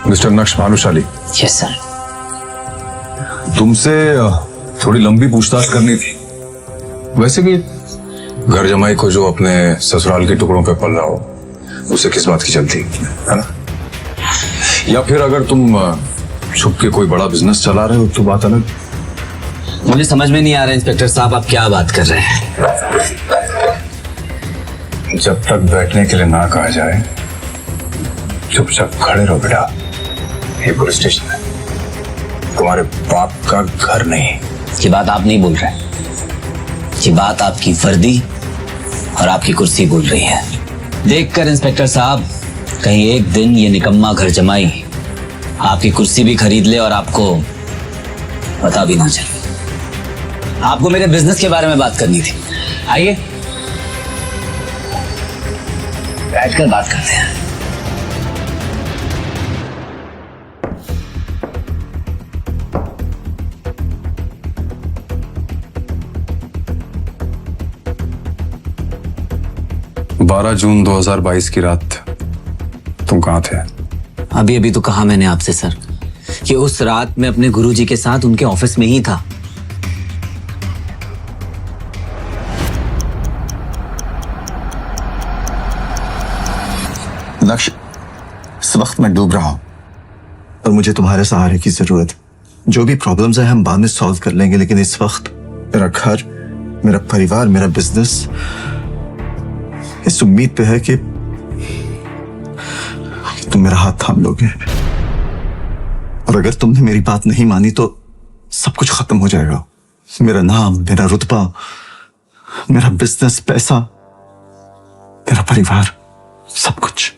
Mister नक्श Bhanushali, yes sir. तुमसे थोड़ी लंबी पूछताछ करनी थी। वैसे भी घर जमाई को जो अपने ससुराल के टुकड़ों पे पल रहा हो, उसे किस बात की चलती है ना? या फिर अगर तुम छुप के कोई बड़ा बिजनेस चला रहे हो तो बात अलग। मुझे समझ में नहीं आ रहा इंस्पेक्टर साहब, आप क्या बात कर रहे हैं? जब तक बैठने के लिए ना कहा जाए चुपचाप खड़े रहो बेटा। ये पुलिस स्टेशन है, तुम्हारे बाप का घर नहीं। ये बात आप नहीं बोल रहे, ये बात आपकी वर्दी और आपकी कुर्सी बोल रही है। देखकर इंस्पेक्टर साहब, कहीं एक दिन ये निकम्मा घर जमाई आपकी कुर्सी भी खरीद ले और आपको पता भी ना चले। आपको मेरे बिजनेस के बारे में बात करनी थी। आइए बैठकर बात करते हैं। बारह जून 2022 की रात तुम कहाँ थे? अभी अभी तो कहा मैंने आपसे सर कि उस रात मैं अपने गुरुजी के साथ उनके ऑफिस में ही था। लक्ष्य, इस वक्त मैं डूब रहा हूं और मुझे तुम्हारे सहारे की जरूरत है। जो भी प्रॉब्लम्स है हम बाद में सॉल्व कर लेंगे, लेकिन इस वक्त मेरा घर, मेरा परिवार, मेरा बिजनेस इस उम्मीद पे है कि तुम मेरा हाथ थाम लोगे। और अगर तुमने मेरी बात नहीं मानी तो सब कुछ खत्म हो जाएगा। मेरा नाम, मेरा रुतबा, मेरा बिजनेस, पैसा, मेरा परिवार, सब कुछ।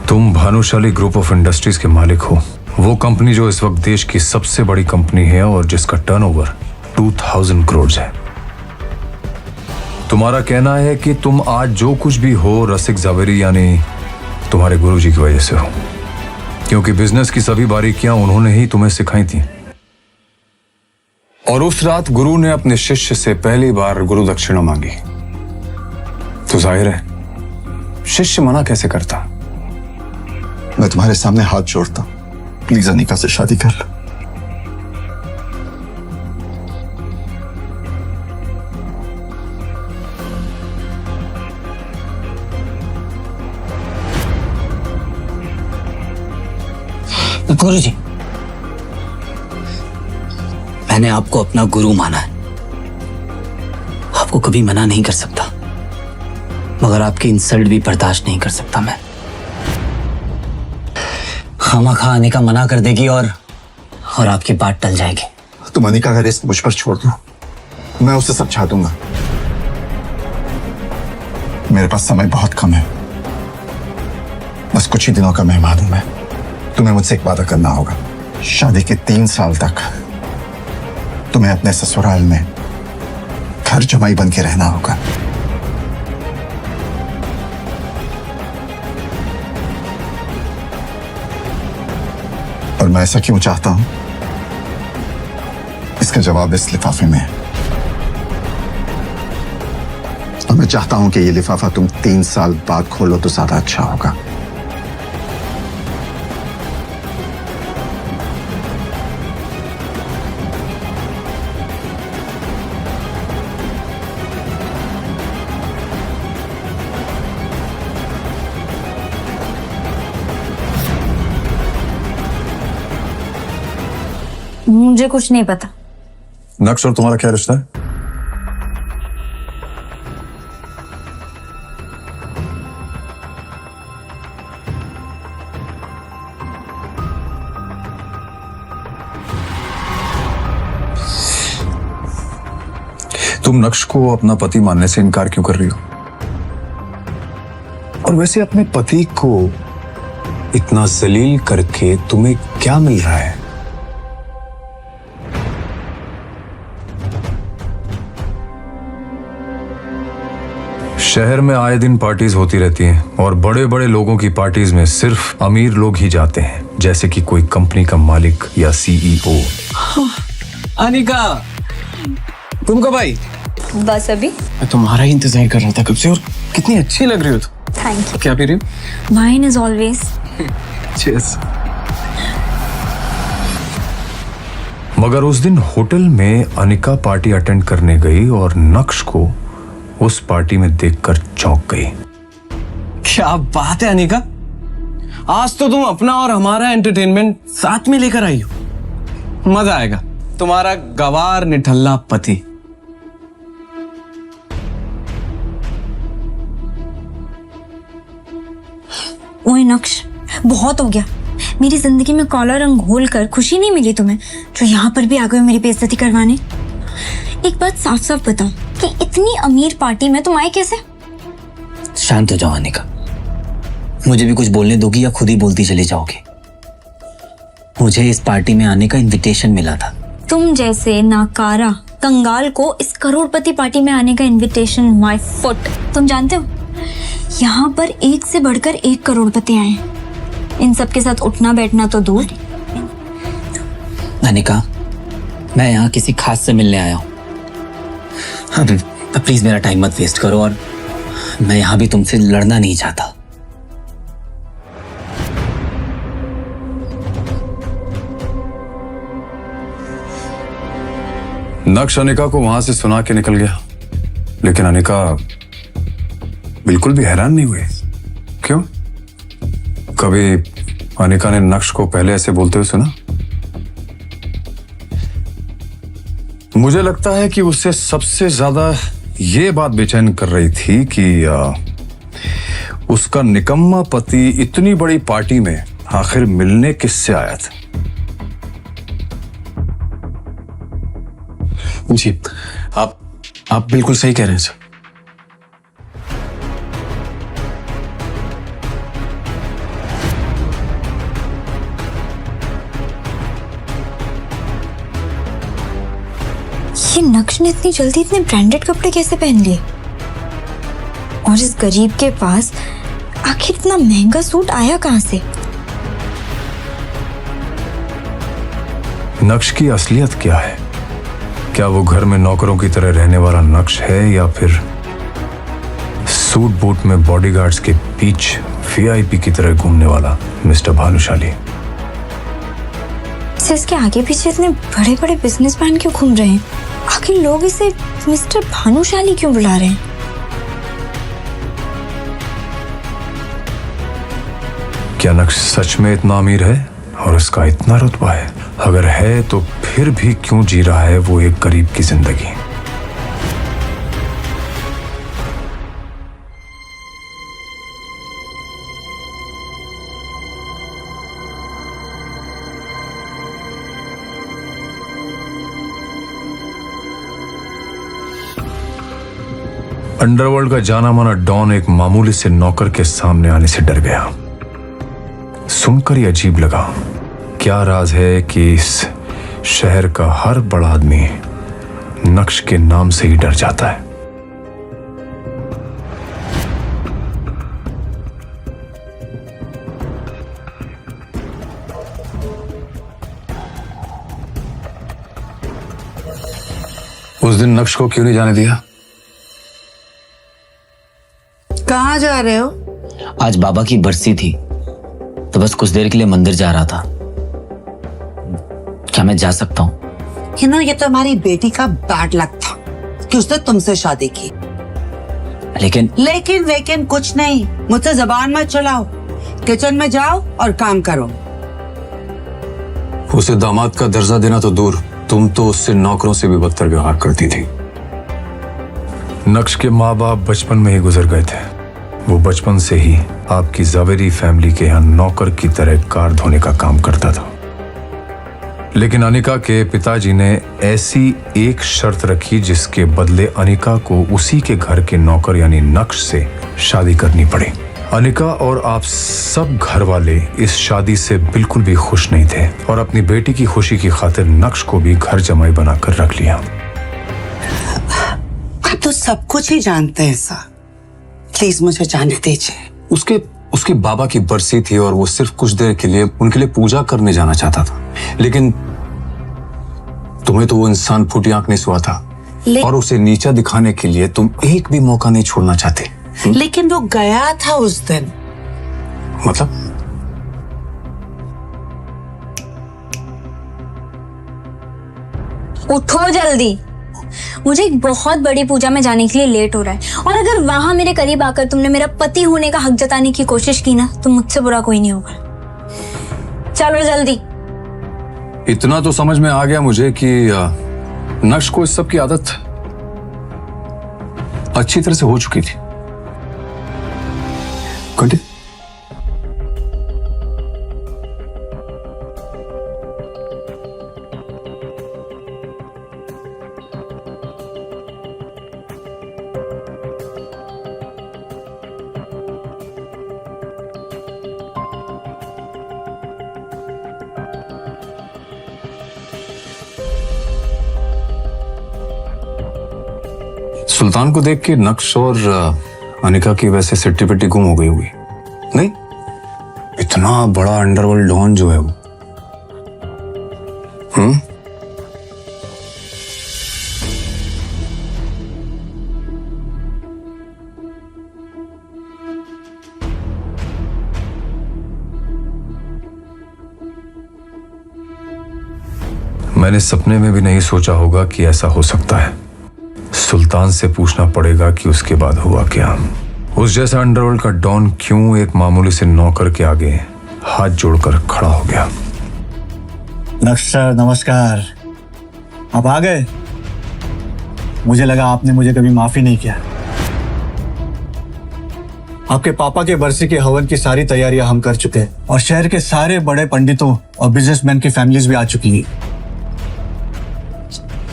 तुम भानुशाली ग्रुप ऑफ इंडस्ट्रीज के मालिक हो, वो कंपनी जो इस वक्त देश की सबसे बड़ी कंपनी है और जिसका टर्नओवर 2000 करोड़ है। तुम्हारा कहना है कि तुम आज जो कुछ भी हो रसिक जावेरी यानी तुम्हारे गुरुजी की वजह से हो, क्योंकि बिजनेस की सभी बारीकियां उन्होंने ही तुम्हें सिखाई थी। और उस रात गुरु ने अपने शिष्य से पहली बार गुरु दक्षिणा मांगी, तो जाहिर है शिष्य मना कैसे करता। मैं तुम्हारे सामने हाथ जोड़ता हूं, प्लीज अनिका से शादी कर लो। गुरुजी, मैंने आपको अपना गुरु माना है, आपको कभी मना नहीं कर सकता, मगर आपकी इंसल्ट भी बर्दाश्त नहीं कर सकता मैं। खामखा अनिका मना कर देगी और आपकी बात टल जाएगी। तुम अनिका का रिस्क मुझ पर छोड़ दो, मैं उसे समझा दूंगा। मेरे पास समय बहुत कम है, बस कुछ ही दिनों का मेहमान हूं मैं। तुम्हें मुझसे एक वादा करना होगा, शादी के 3 साल तक तुम्हें अपने ससुराल में घर जमाई बन के रहना होगा। और मैं ऐसा क्यों चाहता हूं, इसका जवाब इस लिफाफे में है। और मैं चाहता हूं कि ये लिफाफा तुम 3 साल बाद खोलो तो ज्यादा अच्छा होगा। मुझे कुछ नहीं पता। नक्श और तुम्हारा क्या रिश्ता है? तुम नक्श को अपना पति मानने से इनकार क्यों कर रही हो? और वैसे अपने पति को इतना जलील करके तुम्हें क्या मिल रहा है? शहर में आए दिन पार्टीज होती रहती हैं और बड़े बड़े लोगों की पार्टीज में सिर्फ अमीर लोग ही जाते हैं, जैसे कि कोई कंपनी का मालिक या सीईओ। अनिका, तुम कब आई? बस अभी। मैं तुम्हारा ही इंतजार कर रहा था कब से, और कितनी अच्छी लग रही हो तुम। थैंक क्या पी रही हो? You. Wine is always. Cheers. मगर उस दिन होटल में अनिका पार्टी अटेंड करने गई और नक्श को उस पार्टी में देखकर चौंक गई। क्या बात है अनिका, आज तो तुम अपना और हमारा एंटरटेनमेंट साथ में लेकर आई हो। मजा आएगा। तुम्हारा गवार निठल्ला पति। ओए नक्श, बहुत हो गया। मेरी जिंदगी में काला रंग घोल कर खुशी नहीं मिली तुम्हें, जो यहाँ पर भी आ गए हो मेरी बेइज्जती करवाने। एक बात साफ साफ बताओ कि इतनी अमीर पार्टी में तुम आए कैसे? शांत हो जाओ अनिका, मुझे भी कुछ बोलने दोगी या खुद ही बोलती चली जाओगी? मुझे इस पार्टी में आने का इनविटेशन मिला था। तुम जैसे नाकारा कंगाल को इस करोड़पति पार्टी में आने का इनविटेशन माय फुट। तुम जानते हो यहाँ पर एक से बढ़कर एक करोड़पति आए हैं। इन सब के साथ उठना बैठना तो दूर। अनिका, मैं यहाँ किसी खास से मिलने आया हूँ। अब प्लीज मेरा टाइम मत वेस्ट करो, और मैं यहाँ भी तुमसे लड़ना नहीं चाहता। नक्श अनिका को वहां से सुना के निकल गया, लेकिन अनिका बिल्कुल भी हैरान नहीं हुई। क्यों? कभी अनिका ने नक्श को पहले ऐसे बोलते हुए सुना? मुझे लगता है कि उसे सबसे ज्यादा ये बात बेचैन कर रही थी कि उसका निकम्मा पति इतनी बड़ी पार्टी में आखिर मिलने किससे आया था। जी, आप बिल्कुल सही कह रहे हैं सर। ये नक्श ने इतनी जल्दी इतने ब्रांडेड कपड़े कैसे पहन लिए? और इस गरीब के पास आखिर इतना महंगा सूट आया कहां से? नक्श की असलियत क्या है? क्या वो घर में नौकरों की तरह रहने वाला नक्श है, या फिर सूट बूट में बॉडीगार्ड्स के बीच वीआईपी की तरह घूमने वाला मिस्टर भानुशाली? इसके आगे पीछे इतने बड़े बड़े बिजनेसमैन क्यों घूम रहे हैं? आखिर लोग इसे मिस्टर भानुशाली क्यों बुला रहे हैं? क्या नक्श सच में इतना अमीर है और उसका इतना रुतबा है? अगर है तो फिर भी क्यों जी रहा है वो एक गरीब की जिंदगी? अंडरवर्ल्ड का जाना माना डॉन एक मामूली से नौकर के सामने आने से डर गया। सुनकर ही अजीब लगा। क्या राज है कि इस शहर का हर बड़ा आदमी नक्श के नाम से ही डर जाता है? उस दिन नक्श को क्यों नहीं जाने दिया? कहाँ जा रहे हो? आज बाबा की बरसी थी, तो बस कुछ देर के लिए मंदिर जा रहा था। क्या मैं जा सकता हूँ? ये तो हमारी बेटी का बैड लक था कि उसने तुमसे शादी की। लेकिन कुछ नहीं, मुझसे जबान मत चलाओ। किचन में जाओ और काम करो। उसे दामाद का दर्जा देना तो दूर, तुम तो उससे नौकरों से भी बदतर व्यवहार करती थी। नक्श के माँ बाप बचपन में ही गुजर गए थे। वो बचपन से ही आपकी जावेरी फैमिली के यहाँ नौकर की तरह कार धोने का काम करता था। लेकिन अनिका के पिताजी ने ऐसी एक शर्त रखी जिसके बदले अनिका को उसी के घर के नौकर यानी नक्श से शादी करनी पड़ी। अनिका और आप सब घर वाले इस शादी से बिल्कुल भी खुश नहीं थे और अपनी बेटी की खुशी की खातिर नक्श को भी घर जमाई बनाकर रख लिया। आप तो सब कुछ ही जानते हैं सर, प्लीज मुझे जाने दीजिए। उसके बाबा की बरसी थी और वो सिर्फ कुछ देर के लिए उनके लिए पूजा करने जाना चाहता था, लेकिन तुम्हें तो वो इंसान फूटी आंख नहीं सुहा था। और उसे नीचा दिखाने के लिए तुम एक भी मौका नहीं छोड़ना चाहते। लेकिन वो गया था उस दिन। मतलब उठो जल्दी, मुझे एक बहुत बड़ी पूजा में जाने के लिए लेट हो रहा है, और अगर वहां मेरे करीब आकर तुमने मेरा पति होने का हक जताने की कोशिश की ना, तो मुझसे बुरा कोई नहीं होगा। चलो जल्दी। इतना तो समझ में आ गया मुझे कि नक्श को इस सब की आदत अच्छी तरह से हो चुकी थी। कंटिन्यू। सुल्तान को देख के नक्श और अनिका की वैसे सिट्टी पिट्टी गुम हो गई होगी। नहीं, इतना बड़ा अंडरवर्ल्ड डॉन जो है वो। मैंने सपने में भी नहीं सोचा होगा कि ऐसा हो सकता है। सुल्तान से पूछना पड़ेगा कि उसके बाद हुआ क्या। उस जैसा अंडरवर्ल्ड का डॉन क्यों एक मामूली से नौकर के आगे हाथ जोड़कर खड़ा हो गया। नक्श सर नमस्कार, आप आ गए। मुझे लगा आपने मुझे कभी माफी नहीं किया। आपके पापा के बरसी के हवन की सारी तैयारियां हम कर चुके हैं, और शहर के सारे बड़े पंडितों और बिजनेसमैन की फैमिलीज भी आ चुकी हैं।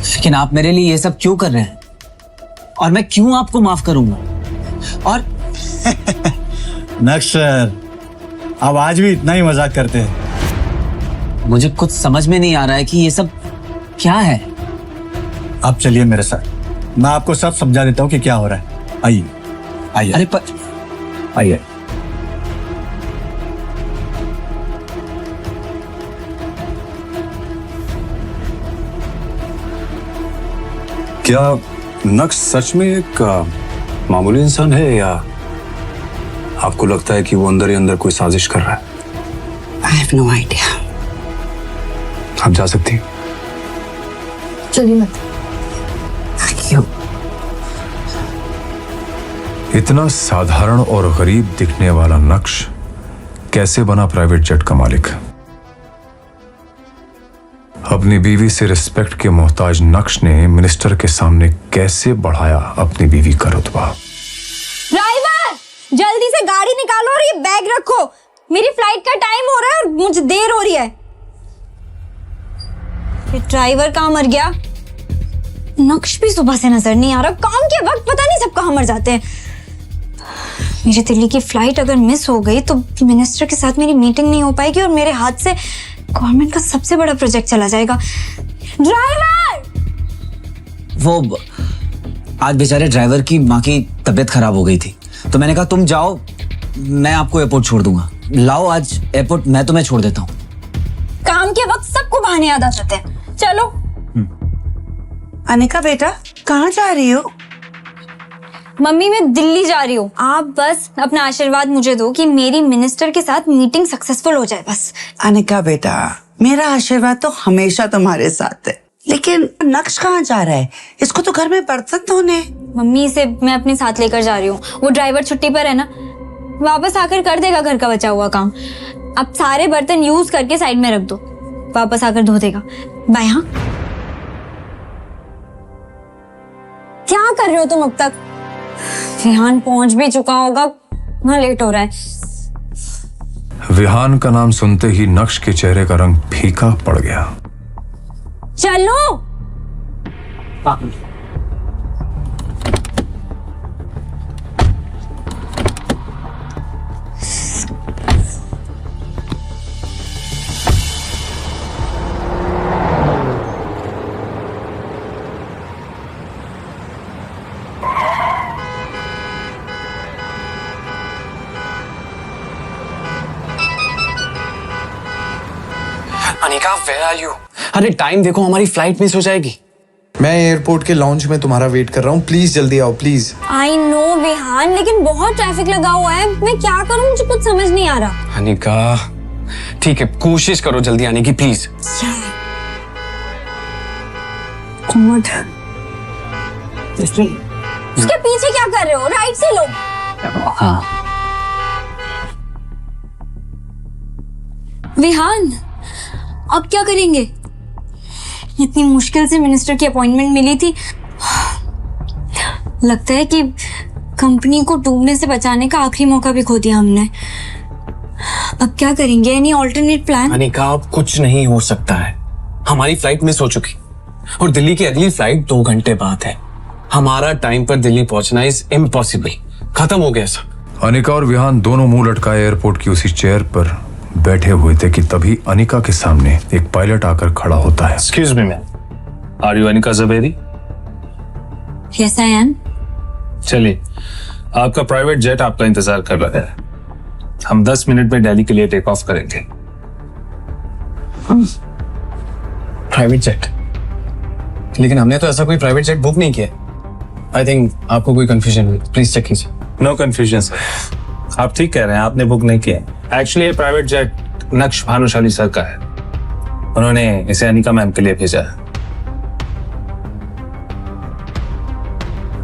लेकिन आप मेरे लिए ये सब क्यों कर रहे हैं, और मैं क्यों आपको माफ करूंगा? और नक्श सर, आप आज भी इतना ही मजाक करते हैं। मुझे कुछ समझ में नहीं आ रहा है कि ये सब क्या है। आप चलिए मेरे साथ, मैं आपको सब समझा देता हूँ कि क्या हो रहा है। आइए आइए। अरे आइए। क्या नक्श सच में एक मामूली इंसान है, या आपको लगता है कि वो अंदर ही अंदर कोई साजिश कर रहा है? I have no idea. आप जा सकती हैं। चलिए मत। क्यों? इतना साधारण और गरीब दिखने वाला नक्श कैसे बना प्राइवेट जेट का मालिक? अपनी बीवी से रिस्पेक्ट के मोहताज नक्श ने मिनिस्टर के सामने कैसे बढ़ाया अपनी बीवी का रुतबा? ड्राइवर, जल्दी से गाड़ी निकालो और ये बैग रखो। मेरी फ्लाइट का टाइम हो रहा है और मुझे देर हो रही है। ये ड्राइवर कहाँ मर गया? नक्श भी सुबह से नजर नहीं आ रहा। काम के वक्त पता नहीं सब कहाँ मर जाते हैं। मेरी दिल्ली की फ्लाइट अगर मिस हो गई तो मिनिस्टर के साथ मेरी मीटिंग नहीं हो पाएगी, और मेरे हाथ से गवर्नमेंट का सबसे बड़ा प्रोजेक्ट चला जाएगा। ड्राइवर! वो आज बेचारे ड्राइवर की माँ की तबीयत खराब हो गई थी, तो मैंने कहा तुम जाओ, मैं आपको एयरपोर्ट छोड़ दूंगा। लाओ आज एयरपोर्ट मैं तुम्हें छोड़ देता हूँ। काम के वक्त सबको बहाने याद आ जाते हैं। चलो। अनिका बेटा, कहाँ जा रही हो? मम्मी मैं दिल्ली जा रही हूँ। आप बस अपना आशीर्वाद मुझे दो कि मेरी मिनिस्टर के साथ मीटिंग सक्सेसफुल हो जाए बस। अनिका बेटा, मेरा आशीर्वाद तो हमेशा तुम्हारे साथ है, लेकिन नक्श कहाँ जा रहा है? इसको तो घर में बर्तन धोने। मम्मी इसे मैं अपने साथ लेकर जा रही हूँ। वो ड्राइवर छुट्टी पर है ना, वापस आकर कर देगा घर का बचा हुआ काम। अब सारे बर्तन यूज करके साइड में रख दो, वापस आकर धो देगा। बाय। हाँ, क्या कर रहे हो तुम अब तक? विहान पहुंच भी चुका होगा, वहां लेट हो रहा है। विहान का नाम सुनते ही नक्श के चेहरे का रंग फीका पड़ गया। चलो। Anika, where are you? अरे टाइम देखो, हमारी फ्लाइट मिस हो जाएगी। मैं एयरपोर्ट के लॉन्च में तुम्हारा वेट कर रहा हूँ, प्लीज जल्दी आओ प्लीज। आई नो विहान, लेकिन बहुत ट्रैफिक लगा हुआ है, मैं क्या करूं, मुझे कुछ समझ नहीं आ रहा। अनिका ठीक है, कोशिश करो जल्दी आने की प्लीज। उसके पीछे क्या कर रहे हो, राइट से लो। हाँ विहान, अब क्या करेंगे? इतनी मुश्किल से मिनिस्टर की अपॉइंटमेंट मिली थी। लगता है कि कंपनी को डूबने से बचाने का आखिरी मौका भी खो दिया हमने। अब क्या करेंगे? Any alternate plan? अनिका अब कुछ नहीं हो सकता है, हमारी फ्लाइट मिस हो चुकी और दिल्ली की अगली फ्लाइट 2 घंटे बाद है। हमारा टाइम पर दिल्ली पहुंचना इज इम्पॉसिबल, खत्म हो गया सब। अनिका और विहान दोनों मुंह लटकाए एयरपोर्ट की उसी चेयर पर बैठे हुए थे कि तभी अनिका के सामने एक पायलट आकर खड़ा होता है। Excuse me, ma'am. Are you Anika Zaveri? Yes, I am. चलिए, आपका प्राइवेट जेट आपका इंतजार कर रहा है। हम 10 मिनट में दिल्ली के लिए टेक ऑफ करेंगे। Private jet? लेकिन हमने तो ऐसा कोई प्राइवेट जेट बुक नहीं किया। आई थिंक आपको कोई कंफ्यूजन हुई, प्लीज चेक कीजिए। नो कंफ्यूजन सर, आप ठीक कह रहे हैं, आपने बुक नहीं किया। एक्चुअली ये प्राइवेट जेट नक्श भानुशाली सर का है, उन्होंने इसे अनिका मैम के लिए भेजा है।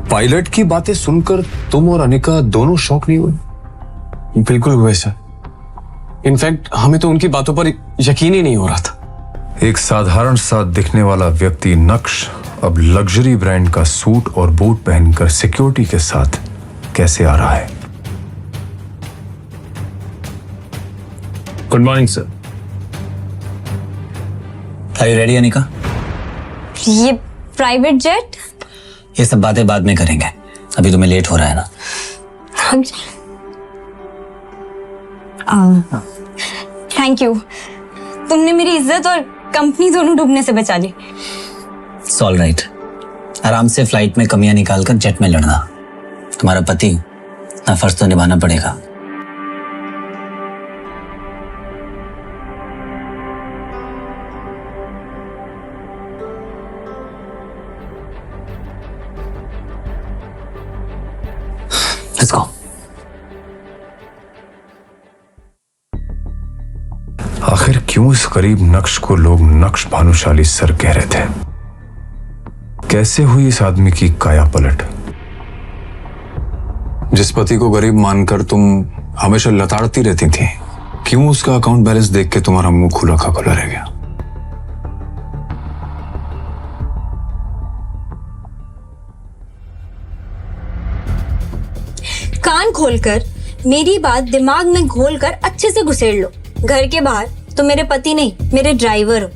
पायलट की बातें सुनकर तुम और अनिका दोनों शॉक नहीं हुए? बिल्कुल हुए सर, इनफैक्ट हमें तो उनकी बातों पर यकीन ही नहीं हो रहा था। एक साधारण सा दिखने वाला व्यक्ति नक्श अब लग्जरी ब्रांड का सूट और बूट पहनकर सिक्योरिटी के साथ कैसे आ रहा है? Good morning sir. Are you ready Anika? ये प्राइवेट जेट? ये सब बातें बाद में करेंगे, अभी तुम्हें लेट हो रहा है ना। थैंक यू, तुमने मेरी इज्जत और कंपनी दोनों डूबने से बचा ली। ऑल राइट, आराम से फ्लाइट में कमियां निकालकर जेट में लड़ना। तुम्हारा पति ना, फर्ज तो निभाना पड़ेगा। Let's go. आखिर क्यों इस गरीब नक्श को लोग नक्श भानुशाली सर कह रहे थे? कैसे हुई इस आदमी की काया पलट? जिस पति को गरीब मानकर तुम हमेशा लताड़ती रहती थी, क्यों उसका अकाउंट बैलेंस देख के तुम्हारा मुंह खुला का खुला रह गया? कान खोलकर मेरी बात दिमाग में घोलकर अच्छे से घुसेड़ लो। घर के बाहर तो मेरे पति नहीं, मेरे ड्राइवर हो।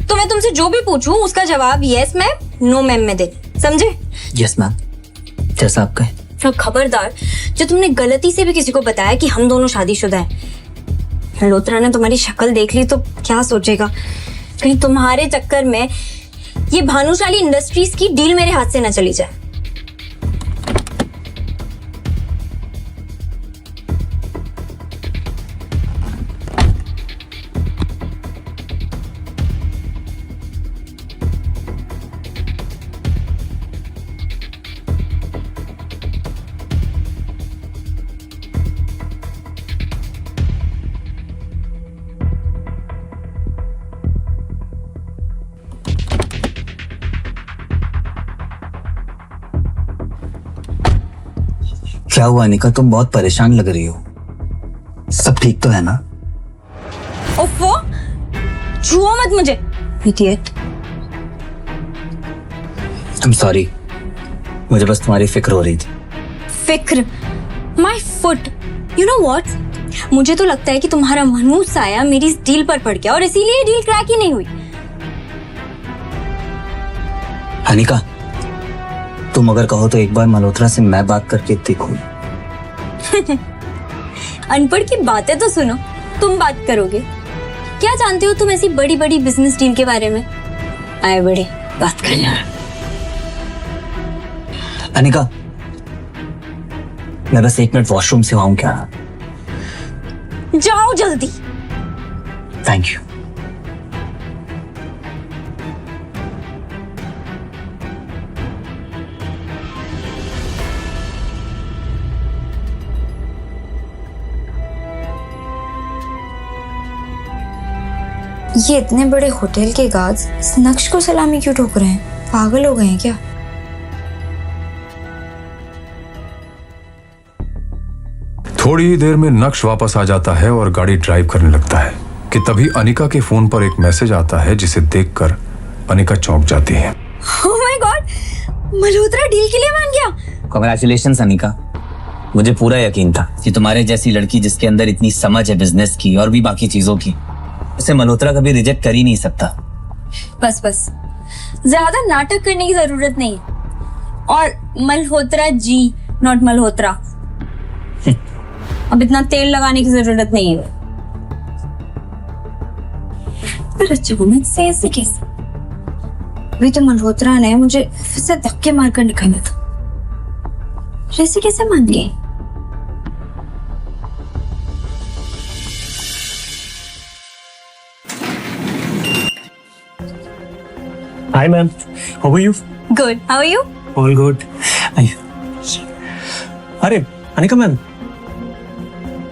तो मैं तुमसे जो भी पूछूं उसका जवाब यस मैम, नो मैम में दे, समझे? यस मैम, जैसा आप कहें। और खबरदार, जो तुमने गलती से भी किसी को बताया कि हम दोनों शादीशुदा हैं, लोत्रा ने तुम्हारी शक्ल देख ली तो क्या सोचेगा? कहीं तुम्हारे चक्कर में ये भानुशाली इंडस्ट्रीज की डील मेरे हाथ से न चली जाए। क्या हुआ अनिका, तुम बहुत परेशान लग रही हो। सब ठीक तो है ना? ओफो, छुओ मत मुझे, इडियट। I'm sorry, मुझे बस तुम्हारी फिक्र हो रही थी। फिक्र? My foot. You know what, मुझे तो लगता है कि तुम्हारा मनूस साया मेरी इस डील पर पड़ गया और इसीलिए डील क्रैक ही नहीं हुई। अनिका, तुम अगर कहो तो एक बार मल्होत्रा से मैं बात करके देखूं। अनपढ़ की बातें तो सुनो, तुम बात करोगे? क्या जानते हो तुम ऐसी बड़ी बड़ी बिजनेस डील के बारे में? आए बड़े, बात करना। अनिका, मैं बस 1 मिनट वॉशरूम से आऊं क्या? जाओ जल्दी। Thank you. ये इतने बड़े होटल के गार्ड्स इस नक्श को सलामी क्यों ठोक रहे हैं? पागल हो गए हैं क्या? थोड़ी ही देर में नक्श वापस आ जाता है और गाड़ी ड्राइव करने लगता है कि तभी अनिका के फोन पर एक मैसेज आता है जिसे देखकर अनिका चौंक जाती है। Oh my God, Malhotra deal के लिए मान गया। कांग्रेचुलेशंस अनिका, मुझे पूरा यकीन था कि तुम्हारे जैसी लड़की जिसके अंदर इतनी समझ है बिजनेस की और भी बाकी चीजों की, उसे मल्होत्रा कभी रिजेक्ट कर ही नहीं सकता। बस बस, ज्यादा नाटक करने की जरूरत नहीं। और मल्होत्रा जी, नॉट मल्होत्रा। अब इतना तेल लगाने की जरूरत नहीं है। पर अचानक से ऐसे कैसे? अभी तो मल्होत्रा ने मुझे फिर से धक्के मारकर निकाला था, ऐसे कैसे मान गए? Hi ma'am, how are you? Good, how are you? All good. अरे अनिका मैम,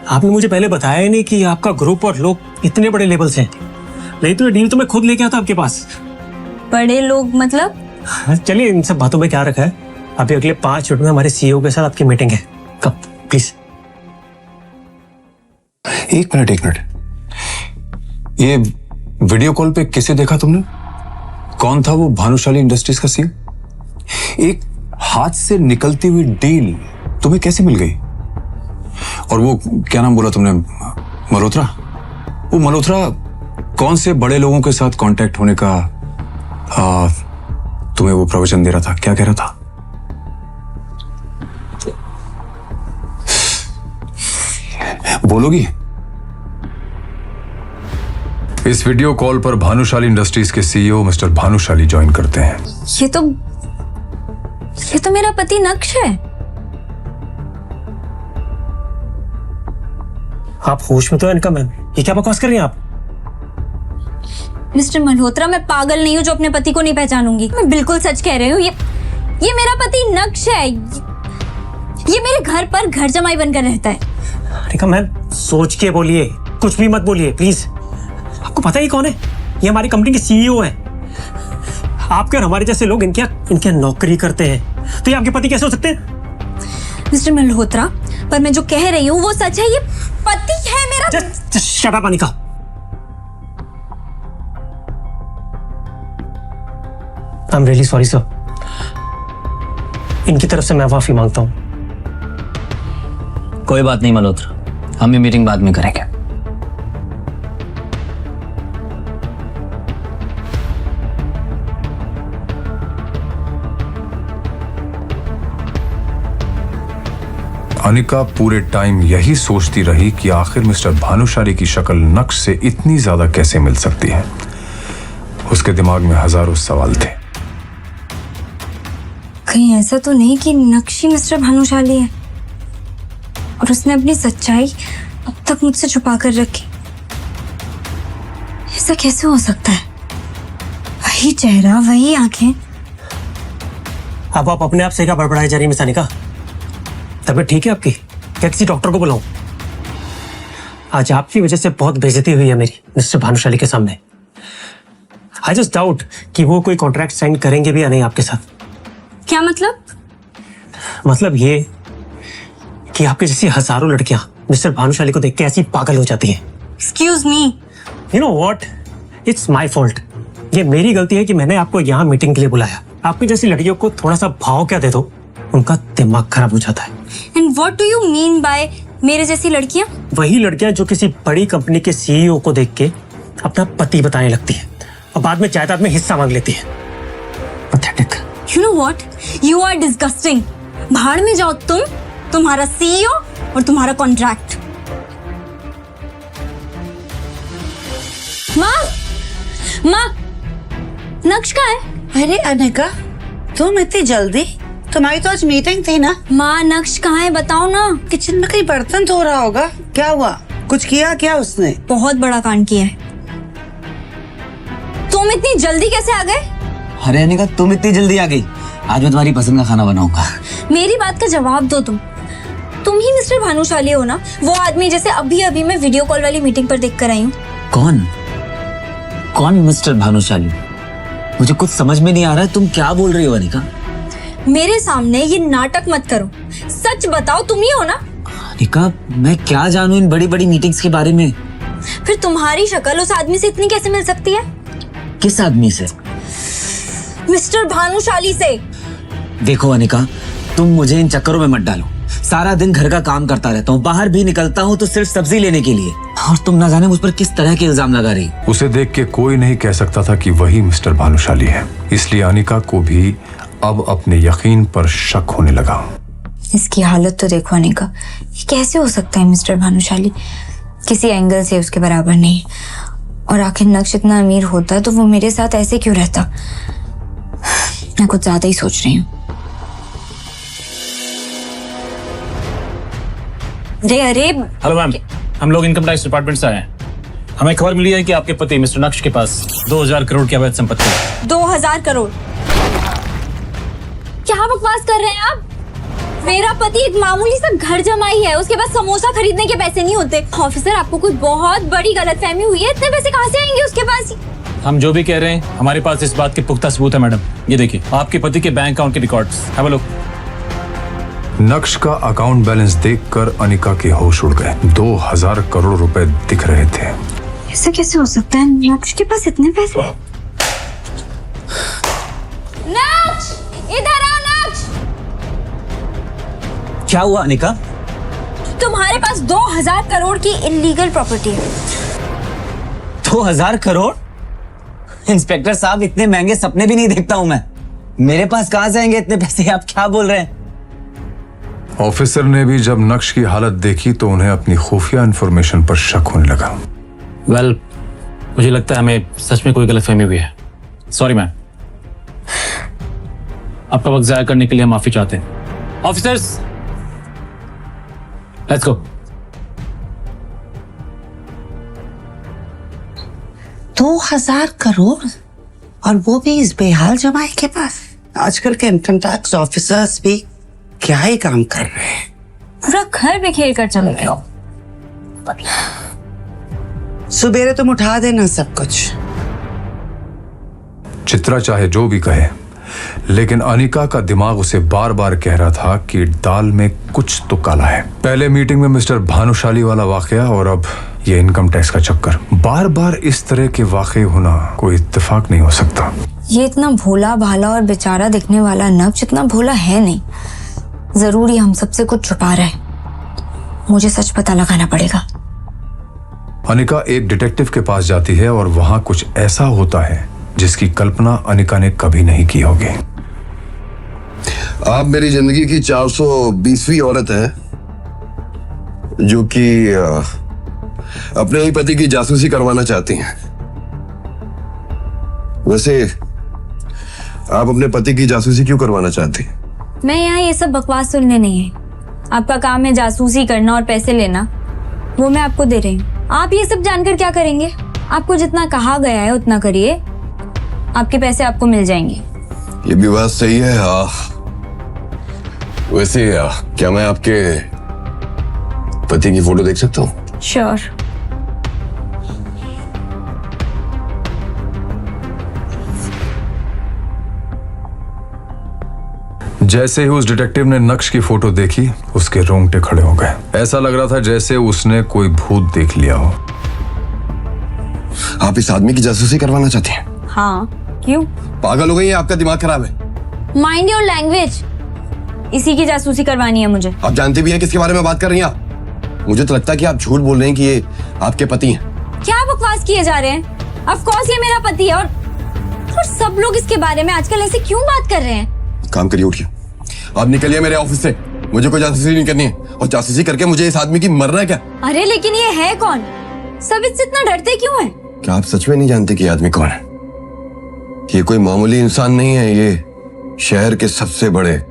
आपने मुझे पहले बताया ही नहीं कि आपका ग्रुप और लोग इतने बड़े लेवल से हैं। नहीं तो ये डील तो मैं खुद लेके आता आपके पास। बड़े लोग मतलब? चलिए इन सब बातों में क्या रखा है। अभी अगले 5 मिनट में हमारे सीईओ के साथ आपकी मीटिंग है। कब प्लीज। एक मिनट, ये वीडियो कॉल पे किसे देखा तुमने? कौन था वो भानुशाली इंडस्ट्रीज का सीईओ? एक हाथ से निकलती हुई डील तुम्हें कैसे मिल गई? और वो क्या नाम बोला तुमने, मल्होत्रा? वो मल्होत्रा कौन से बड़े लोगों के साथ कांटेक्ट होने का तुम्हें वो प्रवचन दे रहा था? क्या कह रहा था? बोलोगी? इस वीडियो कॉल पर भानुशाली इंडस्ट्रीज के सीईओ मिस्टर भानुशाली ज्वाइन करते हैं। ये तो मेरा पति नक्श है। आप होश में तो है अनिका मैम, ये क्या बकवास कर रही हैं आप? मिस्टर मल्होत्रा, मैं पागल नहीं हूँ जो अपने पति को नहीं पहचानूंगी। मैं बिल्कुल सच कह रही हूँ। ये मेरा पति नक्श है। ये मेरे घर पर घर जमाई बनकर रहता है। अनिका मैम, सोच के बोलिए, कुछ भी मत बोलिए प्लीज। आपको पता ही कौन है? ये हमारी कंपनी के सीईओ हैं। आपके और हमारे जैसे लोग इनके नौकरी करते हैं, तो ये आपके पति कैसे हो सकते हैं? मिस्टर मल्होत्रा, पर मैं जो कह रही हूँ वो सच है। ये पति है मेरा। Just shut up, Anika. I'm really sorry, sir. इनकी तरफ से मैं माफी मांगता हूँ। कोई बात नहीं मल्होत्रा, हम ये मीटिंग बाद में करेंगे। अनिका पूरे टाइम यही सोचती रही कि आखिर मिस्टर भानुशाली की शक्ल नक्श से इतनी ज्यादा कैसे मिल सकती है। उसके दिमाग में हजारों सवाल थे। कहीं ऐसा तो नहीं कि नक्श ही मिस्टर भानुशाली है और उसने अपनी सच्चाई अब तक मुझसे छुपा कर रखी? ऐसा कैसे हो सकता है? वही चेहरा, वही आंखें। अब आप अपने आप से क्या बड़बड़ाई जा रही है मिस अनिका? तबीयत ठीक है आपकी? क्या किसी डॉक्टर को बुलाऊं? आज आपकी वजह से बहुत बेइज्जती हुई है मेरी मिस्टर भानुशाली के सामने। आई जस्ट डाउट कि वो कोई कॉन्ट्रैक्ट साइन करेंगे भी या नहीं आपके साथ। क्या मतलब? मतलब ये कि आपके जैसी हजारों लड़कियां मिस्टर भानुशाली को देख के ऐसी पागल हो जाती हैं। Excuse me. You know what, it's my fault. ये मेरी गलती है कि मैंने आपको यहाँ मीटिंग के लिए बुलाया। आपकी जैसी लड़कियों को थोड़ा सा भाव क्या दे दो, उनका दिमाग खराब हो जाता है। And what do you mean by मेरे जैसी लड़कियां? वही लड़कियां जो किसी बड़ी कंपनी के सीईओ को देख के अपना पति बताने लगती है और बाद में जायदाद में हिस्सा मांग लेती है। Pathetic. You know what, you are disgusting. भाड़ में जाओ तुम, तुम्हारा सीईओ और तुम्हारा कॉन्ट्रैक्ट। माँ, नक्श कहाँ है? अरे अनिका, तुम इतनी जल्दी? तुम्हारी तो आज मीटिंग थी ना। माँ, नक्श कहाँ है बताओ ना। किचन में कहीं बर्तन धो रहा होगा। क्या हुआ? कुछ किया क्या उसने? बहुत बड़ा कांड किया है। तुम इतनी जल्दी कैसे आ गए? अरे अनिका, तुम इतनी जल्दी आ गई? आज मैं तुम्हारी पसंद का खाना बनाऊंगा। मेरी बात का जवाब दो। तुम ही मिस्टर भानुशाली हो ना? वो आदमी जैसे अभी अभी मैं वीडियो कॉल वाली मीटिंग पर देख कर आई हूँ। कौन? कौन मिस्टर भानुशाली? मुझे कुछ समझ में नहीं आ रहा है, तुम क्या बोल रही हो अनिका? मेरे सामने ये नाटक मत करो, सच बताओ तुम ही हो ना? अनिका, मैं क्या जानूं इन बड़ी बड़ी मीटिंग्स के बारे में? फिर तुम्हारी शक्ल उस आदमी से इतनी कैसे मिल सकती है? किस आदमी से? मिस्टर भानुशाली से। देखो अनिका, तुम मुझे इन चक्करों में मत डालो। सारा दिन घर का काम करता रहता हूँ, बाहर भी निकलता हूँ तो सिर्फ सब्जी लेने के लिए, और तुम ना जाने मुझ पर किस तरह के इल्जाम लगा रही। उसे देख के कोई नहीं कह सकता था कि वही मिस्टर भानुशाली है, इसलिए अनिका को भी अब अपने यकीन पर शक होने लगा। इसकी हालत तो देखो अनिका, ये कैसे हो सकता है मिस्टर भानुशाली? किसी एंगल से उसके बराबर नहीं। और आखिर नक्श इतना अमीर होता तो वो मेरे साथ ऐसे क्यों रहता? मैं कुछ ज्यादा ही सोच रही हूँ। अरे हेलो मैम, हम लोग इनकम टैक्स डिपार्टमेंट से आए हैं। हमें खबर मिली है कि आपके पति मिस्टर नक्श के पास 2000 करोड़ की अवैध संपत्ति है। 2000 करोड़? क्या बकवास कर रहे हैं आप? मेरा पति एक मामूली सा घर जमाई है, उसके पास समोसा खरीदने के पैसे नहीं होते। ऑफिसर, आपको कोई बहुत बड़ी गलतफहमी हुई है, इतने पैसे कहाँ से आएंगे उसके पास? हम जो भी कह रहे हैं, हमारे पास इस बात के पुख्ता सबूत है मैडम। ये देखिए, आपके पति के बैंक अकाउंट के रिकॉर्ड्स। Have a look. नक्श का अकाउंट बैलेंस देखकर अनिका के होश उड़ गए। 2000 करोड़ रुपए दिख रहे थे। ऐसा कैसे हो सकता है? नक्श के पास इतने पैसे? नक्श, इधर आ नक्श। क्या हुआ अनिका? तुम्हारे पास 2000 करोड़ की इलीगल प्रॉपर्टी है। 2000 करोड़? इंस्पेक्टर साहब, इतने महंगे सपने भी नहीं देखता हूं मैं। मेरे पास कहां से आएंगे इतने पैसे? आप क्या बोल रहे हैं? ऑफिसर ने भी जब नक्श की हालत देखी तो उन्हें अपनी खुफिया इंफॉर्मेशन पर शक होने लगा। वेल, मुझे लगता है हमें सच में कोई गलतफहमी हुई है। सॉरी मैम, आपका वक्त जाया करने के लिए हम माफी चाहते हैं। Officers, let's go. 2000 करोड़, और वो भी इस बेहाल जमाई के पास? आजकल के इनकम टैक्स ऑफिसर्स भी क्या ही काम कर रहे हैं। पूरा घर बिखेर कर चले गए। सुबेरे तुम उठा देना सब कुछ। चित्रा चाहे जो भी कहे, लेकिन अनिका का दिमाग उसे बार बार कह रहा था कि दाल में कुछ तो काला है। पहले मीटिंग में मिस्टर भानुशाली वाला वाकया, और अब ये इनकम टैक्स का चक्कर। बार बार इस तरह के वाकये होना कोई इत्तेफाक नहीं हो सकता। ये इतना भोला भाला और बेचारा दिखने वाला नक्श इतना भोला है नहीं। जरूर ये हम सबसे कुछ छुपा रहा है। मुझे सच पता लगाना पड़ेगा। अनिका एक डिटेक्टिव के पास जाती है और वहां कुछ ऐसा होता है जिसकी कल्पना अनिका ने कभी नहीं की होगी। आप मेरी जिंदगी की 420वीं औरत है जो कि अपने ही पति की जासूसी करवाना चाहती हैं। वैसे आप अपने पति की जासूसी क्यों करवाना चाहती हैं? मैं यहाँ ये सब बकवास सुनने नहीं है। आपका काम है जासूसी करना और पैसे लेना, वो मैं आपको दे रही हूँ। आप ये सब जानकर क्या करेंगे? आपको जितना कहा गया है उतना करिए, आपके पैसे आपको मिल जाएंगे। ये भी बात सही है। वैसे क्या मैं आपके पति की फोटो देख सकता हूँ? श्योर। जैसे ही उस डिटेक्टिव ने नक्श की फोटो देखी, उसके रोंगटे खड़े हो गए। ऐसा लग रहा था जैसे उसने कोई भूत देख लिया हो। आप इस आदमी की जासूसी करवाना चाहती हैं? हाँ, क्यों? पागल हो गई है? आपका दिमाग खराब है? Mind your language. इसी की जासूसी करवानी है मुझे। आप जानते भी हैं किसके बारे में बात कर रही हैं आप? मुझे तो लगता है कि आप झूठ बोल रहे हैं कि ये आपके पति हैं। क्या बकवास किए जा रहे हैं? ऑफ कोर्स ये मेरा पति है, और सब लोग इसके बारे में आजकल ऐसे क्यों बात कर रहे हैं? काम करिए, उठिए। आप निकलिए मेरे ऑफिस से। मुझे कोई जासूसी नहीं करनी है, और जासूसी करके मुझे इस आदमी की मरना है क्या? अरे लेकिन ये है कौन? सब इससे इतना डरते क्यों हैं? क्या आप सच में नहीं जानते कि ये आदमी कौन है? ये कोई मामूली इंसान नहीं है, ये शहर के सबसे बड़े।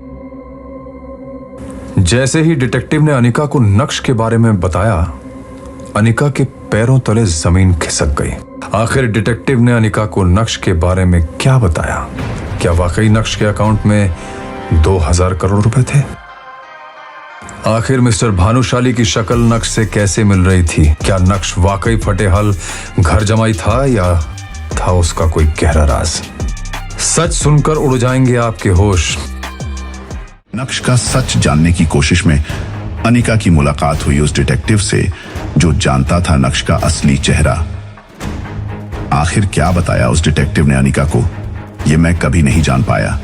जैसे ही डिटेक्टिव ने अनिका को नक्श के बारे में बताया, अनिका के पैरों तले जमीन खिसक गई। आखिर डिटेक्टिव ने अनिका को नक्श के बारे में क्या बताया? क्या वाकई नक्श के अकाउंट में 2000 करोड़ रुपए थे? आखिर मिस्टर भानुशाली की शक्ल नक्श से कैसे मिल रही थी? क्या नक्श वाकई फटेहल घर जमाई था, या था उसका कोई गहरा राज। सच सुनकर उड़ जाएंगे आपके होश। नक्श का सच जानने की कोशिश में अनिका की मुलाकात हुई उस डिटेक्टिव से जो जानता था नक्श का असली चेहरा। आखिर क्या बताया उस डिटेक्टिव ने अनिका को, यह मैं कभी नहीं जान पाया।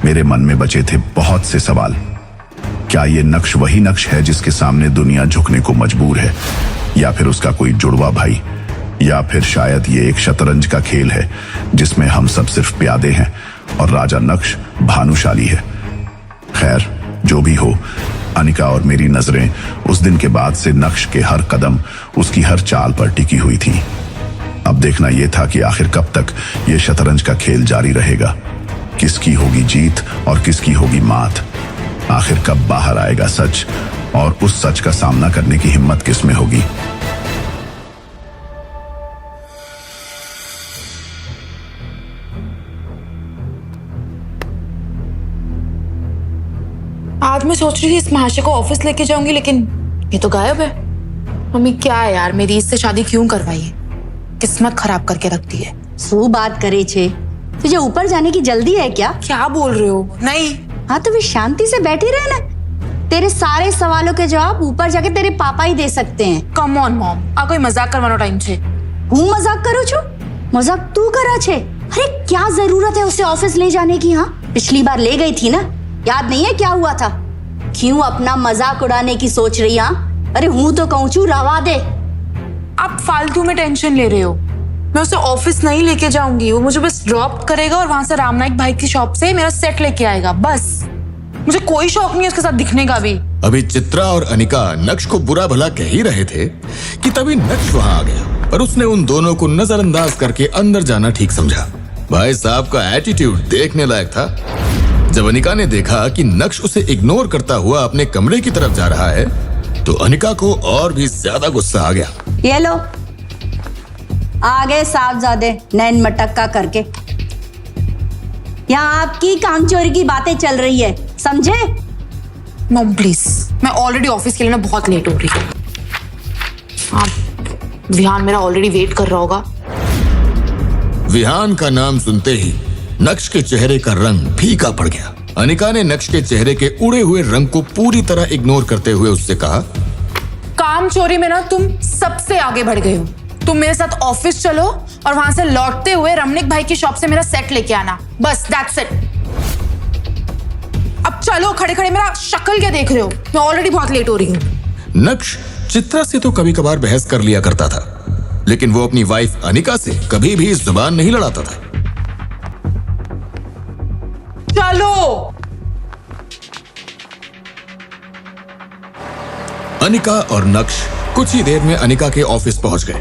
मेरे मन में बचे थे बहुत से सवाल। क्या यह नक्श वही नक्श है जिसके सामने दुनिया झुकने को मजबूर है, या फिर उसका कोई जुड़वा भाई, या फिर शायद ये एक शतरंज का खेल है जिसमें हम सब सिर्फ प्यादे हैं और राजा नक्श भानुशाली है। खैर, जो भी हो, अनिका और मेरी नजरें उस दिन के बाद से नक्श के हर कदम, उसकी हर चाल पर टिकी हुई थी। अब देखना यह था कि आखिर कब तक यह शतरंज का खेल जारी रहेगा, किसकी होगी जीत और किसकी होगी मात। आखिर कब बाहर आएगा सच, और उस सच का सामना करने की हिम्मत किस में होगी। आज मैं सोच रही थी इस महाशय को ऑफिस लेके जाऊंगी, लेकिन ये तो गायब है। मम्मी क्या है यार, मेरी इससे शादी क्यों करवाई है? किस्मत खराब करके रखती है। શું बात करे छे? तुझे ऊपर जाने की जल्दी है क्या? क्या बोल रहे हो? नहीं। हाँ तो फिर शांति से बैठी रहे ना। तेरे सारे सवालों के जवाब ऊपर जाके तेरे पापा ही दे सकते हैं। कम ऑन मॉम, आ कोई मजाक करवानो टाइम छे। હું મજાક કરું છું? મજાક તું કરે છે? अरे क्या जरूरत है उसे ऑफिस ले जाने की? हाँ, पिछली बार ले गई थी ना, याद नहीं है क्या हुआ था? क्यों अपना मजाक उड़ाने की सोच रही? हाँ, अरे हूँ तो कहूँ छू, रवा दे। आप फालतू में टेंशन ले रहे हो। मैं उसे ऑफिस नहीं लेके जाऊंगी, वो मुझे बस ड्रॉप करेगा और वहां से रामनाइक भाई की शॉप से मेरा सेट लेके आएगा, बस। मुझे कोई शौक नहीं है उसके साथ दिखने का भी। अभी चित्रा और अनिका नक्श को बुरा भला कह ही रहे थे कि तभी नक्श वहां आ गया, पर उसने उन दोनों को नजरअंदाज करके अंदर जाना ठीक समझा। भाई साहब का एटीट्यूड देखने लायक था। जब अनिका ने देखा कि नक्श उसे इग्नोर करता हुआ अपने कमरे की तरफ जा रहा है, तो अनिका को और भी ज्यादा गुस्सा आ गया। ये लो, आगे साहबजादे नैन मटक्का करके। यहाँ आपकी कामचोरी की बातें चल रही है, समझे? मॉम प्लीज, मैं ऑलरेडी ऑफिस के लिए ना बहुत लेट हो रही हूँ। विहान मेरा ऑलरेडी वेट कर रहा होगा। विहान का नाम सुनते ही नक्श के चेहरे का रंग फीका पड़ गया। अनिका ने नक्श के चेहरे के उड़े हुए रंग को पूरी तरह इग्नोर करते हुए उससे कहा, काम चोरी में ना तुम सबसे आगे बढ़ गए हो। तुम मेरे साथ ऑफिस चलो और वहां से लौटते हुए रमनिक भाई की शॉप से मेरा सेट लेके आना, बस दैट्स इट। अब चलो, खड़े खड़े मेरा शक्ल क्या देख रहे हो? मैं ऑलरेडी बहुत लेट हो रही हूँ। नक्श चित्रा से तो कभी कभार बहस कर लिया करता था, लेकिन वो अपनी वाइफ अनिका से कभी भी जुबान नहीं लड़ाता था। चलो। अनिका और नक्श कुछ ही देर में अनिका के ऑफिस पहुंच गए।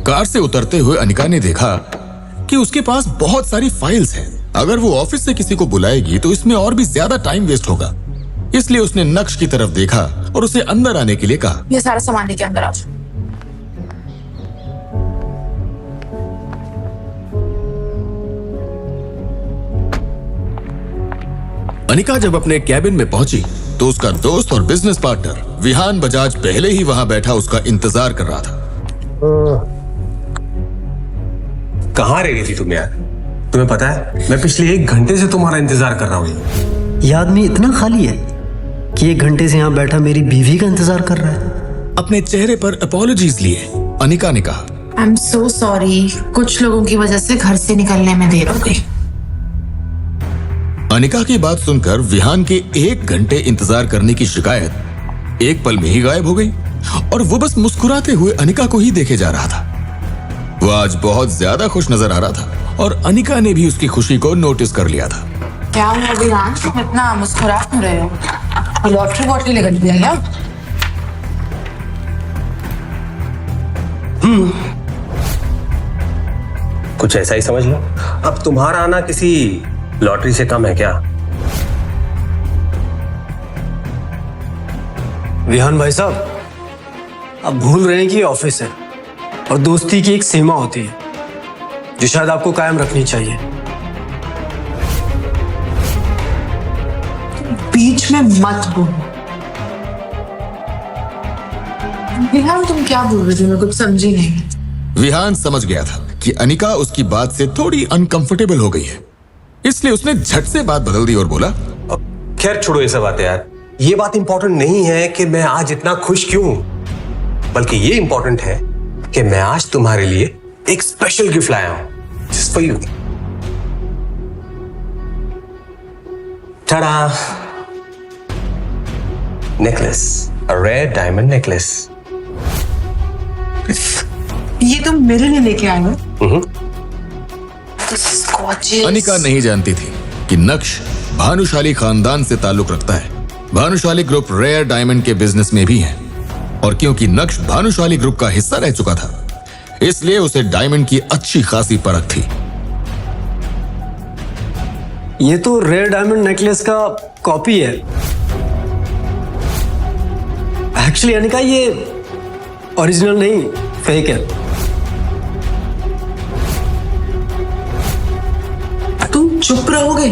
कार से उतरते हुए अनिका ने देखा कि उसके पास बहुत सारी फाइल्स हैं। अगर वो ऑफिस से किसी को बुलाएगी तो इसमें और भी ज्यादा टाइम वेस्ट होगा, इसलिए उसने नक्श की तरफ देखा और उसे अंदर आने के लिए कहा। ये सारा सामान लेके अंदर आ जाओ। अनिका जब अपने कैबिन में पहुंची तो उसका दोस्त और बिजनेस पार्टनर विहान बजाज पहले ही वहां बैठा उसका इंतजार कर रहा था। कहाँ रह गई थी तुम यार? तुम्हें पता है, मैं पिछले 1 घंटे से तुम्हारा इंतजार कर रहा हूँ। ये आदमी इतना खाली है कि 1 घंटे से यहाँ बैठा मेरी बीवी का इंतजार कर रहा है। अपने चेहरे पर अपॉलॉजीज लिए अनिका ने कहा, आई एम सो सॉरी, कुछ लोगों की वजह से घर से निकलने में देर हो गई। अनिका की बात सुनकर विहान के 1 घंटे इंतजार करने की शिकायत एक पल में ही गायब हो गई और वो बस मुस्कुराते हुए अनिका को ही देखे जा रहा था। वो आज बहुत ज्यादा खुश नजर आ रहा था और अनिका ने भी उसकी खुशी को नोटिस कर लिया था। क्या हुआ विहान, तुम इतना मुस्कुरा क्यों रहे हो? लॉटरी वॉटरी लेकर दिया क्या? कुछ ऐसा ही समझ लो। अब तुम्हारा आना किसी लॉटरी से कम है क्या? विहान भाई साहब, आप भूल रहे हैं कि ऑफिस है और दोस्ती की एक सीमा होती है जो शायद आपको कायम रखनी चाहिए। बीच में मत बोलो। विहान तुम क्या बोल रहे थे? मैं कुछ समझी नहीं। विहान समझ गया था कि अनिका उसकी बात से थोड़ी अनकंफर्टेबल हो गई है, इसलिए उसने झट से बात बदल दी और बोला, खैर छोड़ो ये सब बातें यार। ये बात इंपॉर्टेंट नहीं है कि मैं आज इतना खुश क्यों हूं, बल्कि ये इंपॉर्टेंट है कि मैं आज तुम्हारे लिए एक स्पेशल गिफ्ट लाया हूं, just for you. Tada, necklace, a rare diamond necklace. ये तुम मेरे लिए लेके आए हो? अनिका नहीं जानती थी कि नक्श भानुशाली खानदान से ताल्लुक रखता है। भानुशाली ग्रुप रेयर डायमंड के बिजनेस में भी है, और क्योंकि नक्श भानुशाली ग्रुप का हिस्सा रह चुका था, इसलिए उसे डायमंड की अच्छी खासी परख थी। ये तो रेयर डायमंड नेकलेस का कॉपी है। एक्चुअली अनिका ये ओरिजिनल नहीं, फेक है। तुम चुप रहोगे?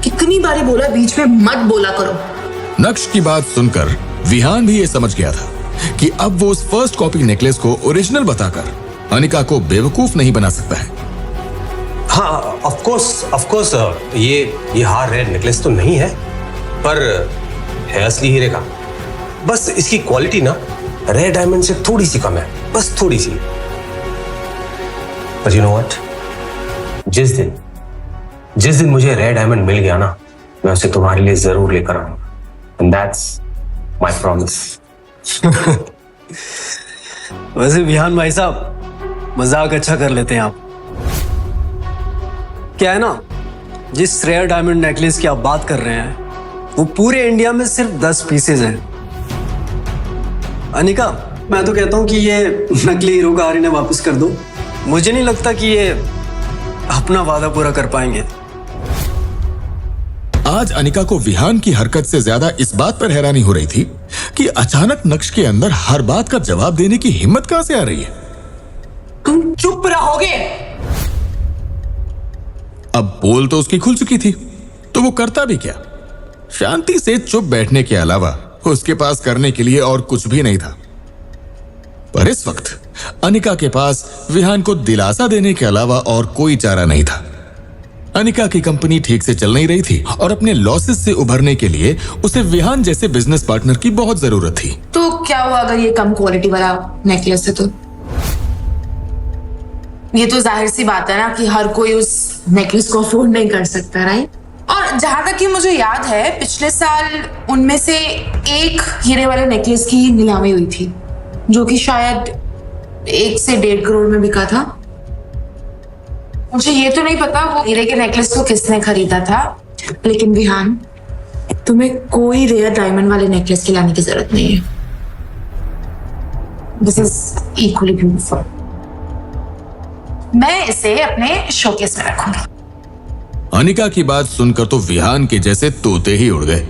कितनी बारी बोला बीच में मत बोला करो। नक्श की बात सुनकर विहान भी ये समझ गया था कि अब वो उस फर्स्ट कॉपी नेकलेस को ओरिजिनल बताकर अनिका को बेवकूफ नहीं बना सकता है। हाँ, ऑफ कोर्स ये हार रेयर नेकलेस तो नहीं है, पर है असली हीरे का। बस इसकी क्वालिटी ना रेयर डायमंड से थोड़ी सी कम है, बस थोड़ी सी। पर यू नो व्हाट, जिस दिन मुझे रेयर डायमंड मिल गया ना, मैं उसे तुम्हारे लिए जरूर लेकर आऊंगा, एंड दैट्स माय प्रॉमिस। वैसे विहान भाई साहब, मजाक अच्छा कर लेते हैं आप। क्या है ना, जिस रेयर डायमंड नेकलेस की आप बात कर रहे हैं, वो पूरे इंडिया में सिर्फ 10 पीसेज हैं। अनिका, मैं तो कहता हूं कि ये नकली हीरो का हार इन्हें वापस कर दो। मुझे नहीं लगता कि ये अपना वादा पूरा कर पाएंगे। आज अनिका को विहान की हरकत से ज्यादा इस बात पर हैरानी हो रही थी कि अचानक नक्श के अंदर हर बात का जवाब देने की हिम्मत कहां से आ रही है। तुम चुप रहोगे? अब पोल तो उसकी खुल चुकी थी, तो वो करता भी क्या? शांति से चुप बैठने के अलावा उसके पास करने के लिए और कुछ भी नहीं था। पर इस वक्त अनिका के पास विहान को दिलासा देने के अलावा और कोई चारा नहीं था। अनिका की कंपनी ठीक से चल नहीं रही थी और अपने लॉसेस से उभरने के लिए उसे विहान जैसे बिजनेस पार्टनर की बहुत जरूरत थी। तो क्या हुआ अगर ये कम क्वालिटी वाला नेकलेस है? तो ये तो जाहिर सी बात है ना कि हर कोई उस नेकलेस को अफोर्ड नहीं कर सकता, राइट? और जहां तक कि मुझे याद है, पिछले साल उनमें से एक हीरे वाले नेकलेस की नीलामी हुई थी, जो कि शायद 1 से 1.5 करोड़ में बिका था। मुझे ये तो नहीं पता वो हीरे के नेकलेस को किसने खरीदा था, लेकिन विहान, तुम्हें कोई रेयर डायमंड वाले नेकलेस की लाने की जरूरत नहीं है। This is equally beautiful. मैं इसे अपने शोकेस में रखूंगी। अनिका की बात सुनकर तो विहान के जैसे तोते ही उड़ गए।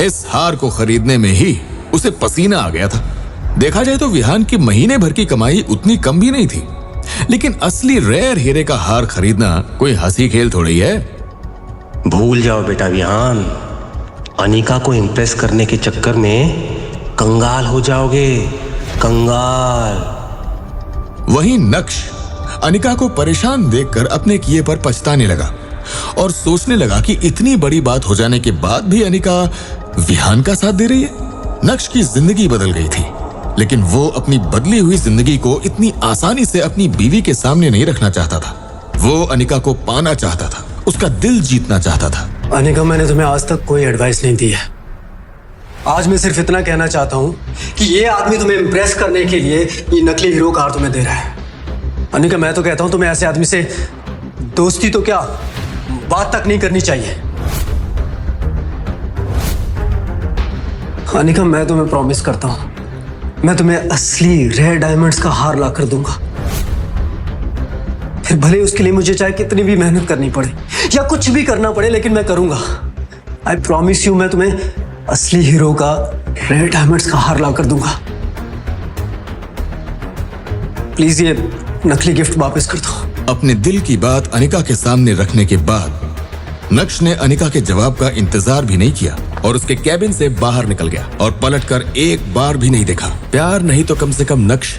इस हार को खरीदने में ही उसे पसीना आ गया था। देखा जाए तो विहान की महीने भर की कमाई उतनी कम भी नहीं थी, लेकिन असली रेयर हीरे का हार खरीदना कोई हंसी खेल थोड़ी है। भूल जाओ बेटा विहान, अनिका को इम्प्रेस करने के चक्कर में कंगाल हो जाओगे, कंगाल। वहीं नक्श अनिका को परेशान देखकर अपने किए पर पछताने लगा और सोचने लगा कि इतनी बड़ी बात हो जाने के बाद भी अनिका विहान का साथ दे रही है। नक्श की जिंदगी बदल गई थी, लेकिन वो अपनी बदली हुई जिंदगी को इतनी आसानी से अपनी बीवी के सामने नहीं रखना चाहता था। वो अनिका को पाना चाहता था, उसका दिल जीतना चाहता था। अनिका, मैंने तुम्हें आज तक कोई एडवाइस नहीं दी है। आज मैं सिर्फ इतना कहना चाहता हूँ कि ये आदमी तुम्हें इम्प्रेस करने के लिए ये नकली हीरो कार तुम्हें दे रहा है। अनिका, मैं तो कहता हूँ तुम्हें ऐसे आदमी से दोस्ती तो क्या, बात तक नहीं करनी चाहिए। अनिका, मैं तुम्हें प्रॉमिस करता हूँ, मैं तुम्हें असली रेयर डायमंड्स का हार ला कर दूंगा। फिर भले उसके लिए मुझे चाहे कितनी भी मेहनत करनी पड़े या कुछ भी करना पड़े, लेकिन मैं करूंगा। आई प्रॉमिस यू, मैं तुम्हें असली हीरो का रेयर डायमंड्स का हार ला कर दूंगा। प्लीज ये नकली गिफ्ट वापस कर दो। अपने दिल की बात अनिका के सामने रखने के बाद नक्श ने अनिका के जवाब का इंतजार भी नहीं किया और उसके कैबिन से बाहर निकल गया और पलटकर एक बार भी नहीं देखा। प्यार नहीं तो कम से कम नक्श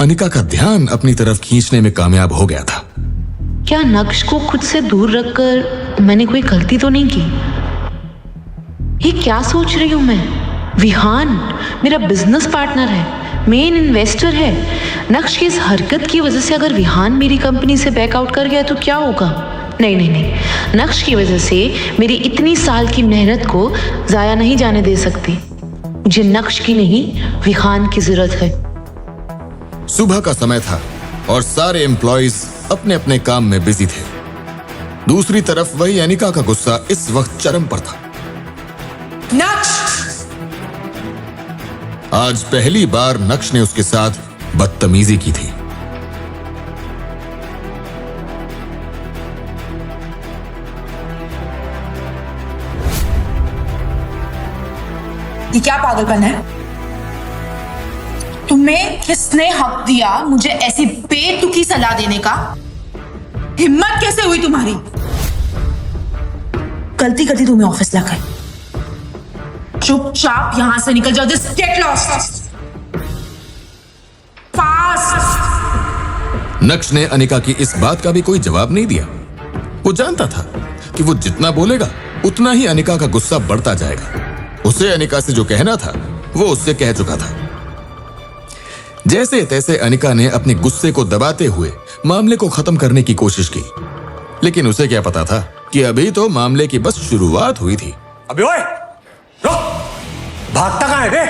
अनिका का ध्यान अपनी तरफ खींचने में कामयाब हो गया था। क्या नक्श को खुद से दूर रखकर मैंने कोई गलती तो नहीं की? ये क्या सोच रही हूं मैं? विहान मेरा बिजनेस पार्टनर है, मेन इन्वेस्टर है। नक्श की इस हरकत की वजह से अगर विहान मेरी कंपनी से बैकआउट कर गया तो क्या होगा? नहीं नहीं नहीं, नक्श की वजह से मेरी इतनी साल की मेहनत को जाया नहीं जाने दे सकती। मुझे नक्श की नहीं, विहान की जरूरत है। सुबह का समय था और सारे एम्प्लॉइज अपने अपने काम में बिजी थे। दूसरी तरफ वही अनिका का गुस्सा इस वक्त चरम पर था। नक्श! आज पहली बार नक्श ने उसके साथ बदतमीजी की थी। ये क्या पागलपन है? तुम्हें किसने हक दिया मुझे ऐसी बेतुकी सलाह देने का? हिम्मत कैसे हुई तुम्हारी? गलती करती तुम्हें ऑफिस ला गए। चुपचाप यहां से निकल जाओ। Just get lost fast. नक्श ने अनिका की इस बात का भी कोई जवाब नहीं दिया। वो जानता था कि वो जितना बोलेगा उतना ही अनिका का गुस्सा बढ़ता जाएगा। उसे अनिका से जो कहना था वो उससे कह चुका था। जैसे तैसे अनिका ने अपने गुस्से को दबाते हुए मामले को खत्म करने की कोशिश की, लेकिन उसे क्या पता था कि अभी तो मामले की बस शुरुआत हुई थी। अबे ओए, रुक! भागता कहां है बे?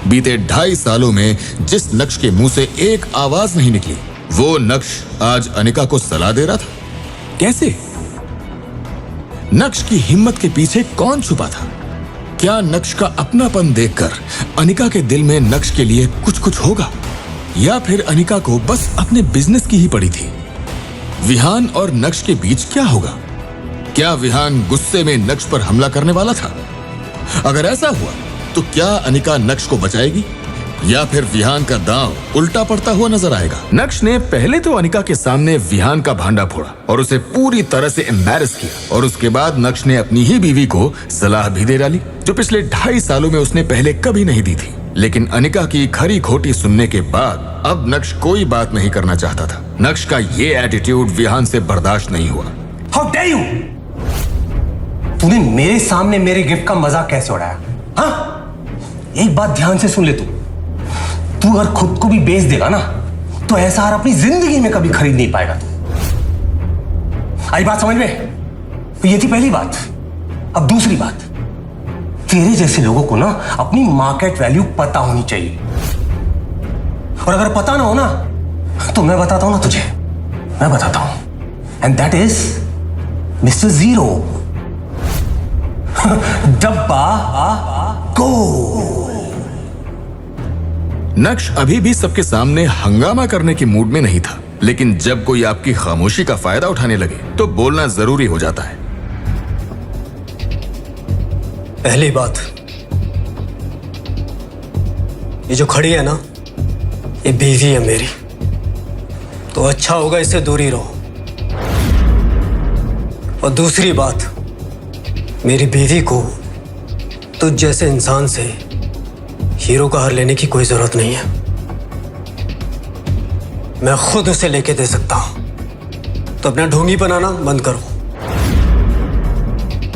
बीते 2.5 सालों में जिस नक्श के मुंह से एक आवाज नहीं निकली, वो नक्श आज अनिका को सलाह दे रहा था। कैसे? नक्श की हिम्मत के पीछे कौन छुपा था? क्या नक्श का अपनापन देखकर अनिका के दिल में नक्श के लिए कुछ कुछ होगा, या फिर अनिका को बस अपने बिजनेस की ही पड़ी थी? विहान और नक्श के बीच क्या होगा? क्या विहान गुस्से में नक्श पर हमला करने वाला था? अगर ऐसा हुआ तो क्या अनिका नक्श को बचाएगी, या फिर विहान का दांव उल्टा पड़ता हुआ नजर आएगा? नक्श ने पहले तो अनिका के सामने विहान का भांडा फोड़ा और उसे पूरी तरह से एम्बैरस किया, और उसके बाद नक्श ने अपनी ही बीवी को सलाह भी दे डाली जो पिछले 2.5 सालों में उसने पहले कभी नहीं दी थी। लेकिन अनिका की खरी खोटी सुनने के बाद अब नक्श कोई बात नहीं करना चाहता था। नक्श का ये एटीट्यूड विहान से बर्दाश्त नहीं हुआ। How dare you! तूने मेरे सामने मेरे गिफ्ट का मजाक कैसे उड़ाया? हाँ? एक बात ध्यान से सुन ले तू अगर खुद को भी बेच देगा ना तो ऐसा हार अपनी जिंदगी में कभी खरीद नहीं पाएगा तू। आई बात समझ में? तो ये थी पहली बात। अब दूसरी बात, तेरे जैसे लोगों को ना अपनी मार्केट वैल्यू पता होनी चाहिए, और अगर पता ना हो ना तो मैं बताता हूं ना तुझे, मैं बताता हूं। And that is mister zero. डब्बा गो। नक्श अभी भी सबके सामने हंगामा करने के मूड में नहीं था, लेकिन जब कोई आपकी खामोशी का फायदा उठाने लगे तो बोलना जरूरी हो जाता है। पहली बात, ये जो खड़ी है ना, ये बीवी है मेरी, तो अच्छा होगा इससे दूर ही रहो। और दूसरी बात, मेरी बीवी को तुझ जैसे इंसान से हीरो का हार लेने की कोई जरूरत नहीं है। मैं खुद उसे लेके दे सकता हूं, तो अपना ढोंगी बनाना बंद करो।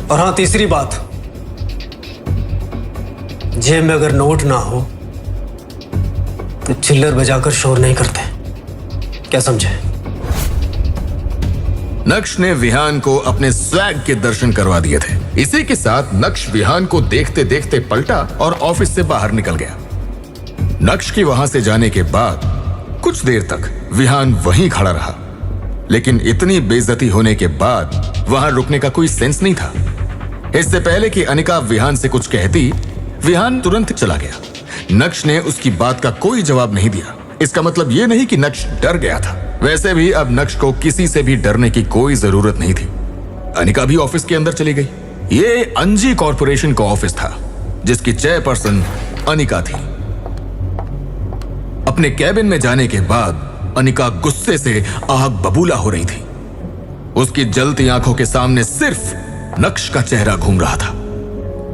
और हाँ, तीसरी बात, जेब में अगर नोट ना हो तो चिल्लर बजाकर शोर नहीं करते। क्या समझे? नक्श ने विहान को अपने स्वैग के दर्शन करवा दिए थे। इसी के साथ नक्श विहान को देखते देखते पलटा और ऑफिस से बाहर निकल गया। नक्श की वहां से जाने के बाद कुछ देर तक विहान वहीं खड़ा रहा, लेकिन इतनी बेइज्जती होने के बाद वहां रुकने का कोई सेंस नहीं था। इससे पहले कि अनिका विहान से कुछ कहती, विहान तुरंत चला गया। नक्श ने उसकी बात का कोई जवाब नहीं दिया। इसका मतलब यह नहीं कि नक्श डर गया था। वैसे भी अब नक्श को किसी से भी डरने की कोई जरूरत नहीं थी। अनिका भी ऑफिस के अंदर चली गई। ये अंजी कॉरपोरेशन का ऑफिस था जिसकी चेयरपर्सन अनिका थी। अपने कैबिन में जाने के बाद अनिका गुस्से से आग बबूला हो रही थी। उसकी जलती आंखों के सामने सिर्फ नक्श का चेहरा घूम रहा था।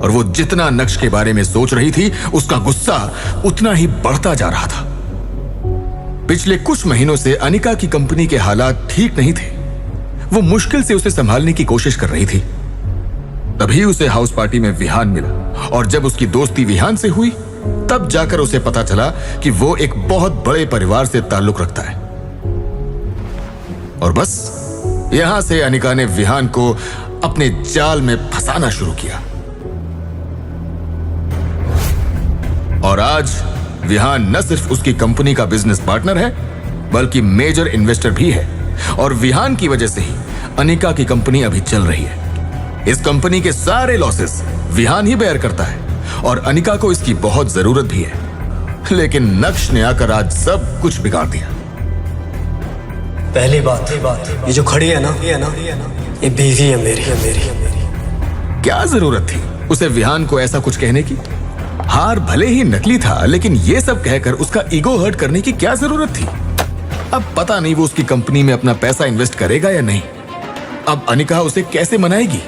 और वो जितना नक्श के बारे में सोच रही थी उसका गुस्सा उतना ही बढ़ता जा रहा था। पिछले कुछ महीनों से अनिका की कंपनी के हालात ठीक नहीं थे। वो मुश्किल से उसे संभालने की कोशिश कर रही थी। तभी उसे हाउस पार्टी में विहान मिला और जब उसकी दोस्ती विहान से हुई तब जाकर उसे पता चला कि वो एक बहुत बड़े परिवार से ताल्लुक रखता है। और बस यहां से अनिका ने विहान को अपने जाल में फंसाना शुरू किया। और आज विहान न सिर्फ उसकी कंपनी का बिजनेस पार्टनर है बल्कि मेजर इन्वेस्टर भी है। और विहान की वजह से ही अनिका की कंपनी अभी चल रही है। इस कंपनी के सारे लॉसेस विहान ही बेयर करता है और अनिका को इसकी बहुत जरूरत भी है। लेकिन नक्श ने आकर आज सब कुछ बिगाड़ दिया। पहली बात ये जो खड़ी है ना ये बीवी है मेरी। क्या जरूरत थी उसे विहान को ऐसा कुछ कहने की? हार भले ही नकली था लेकिन ये सब कहकर उसका ईगो हर्ट करने की क्या जरूरत थी? अब पता नहीं वो उसकी कंपनी में अपना पैसा इन्वेस्ट करेगा या नहीं। अब अनिका उसे कैसे मनाएगी?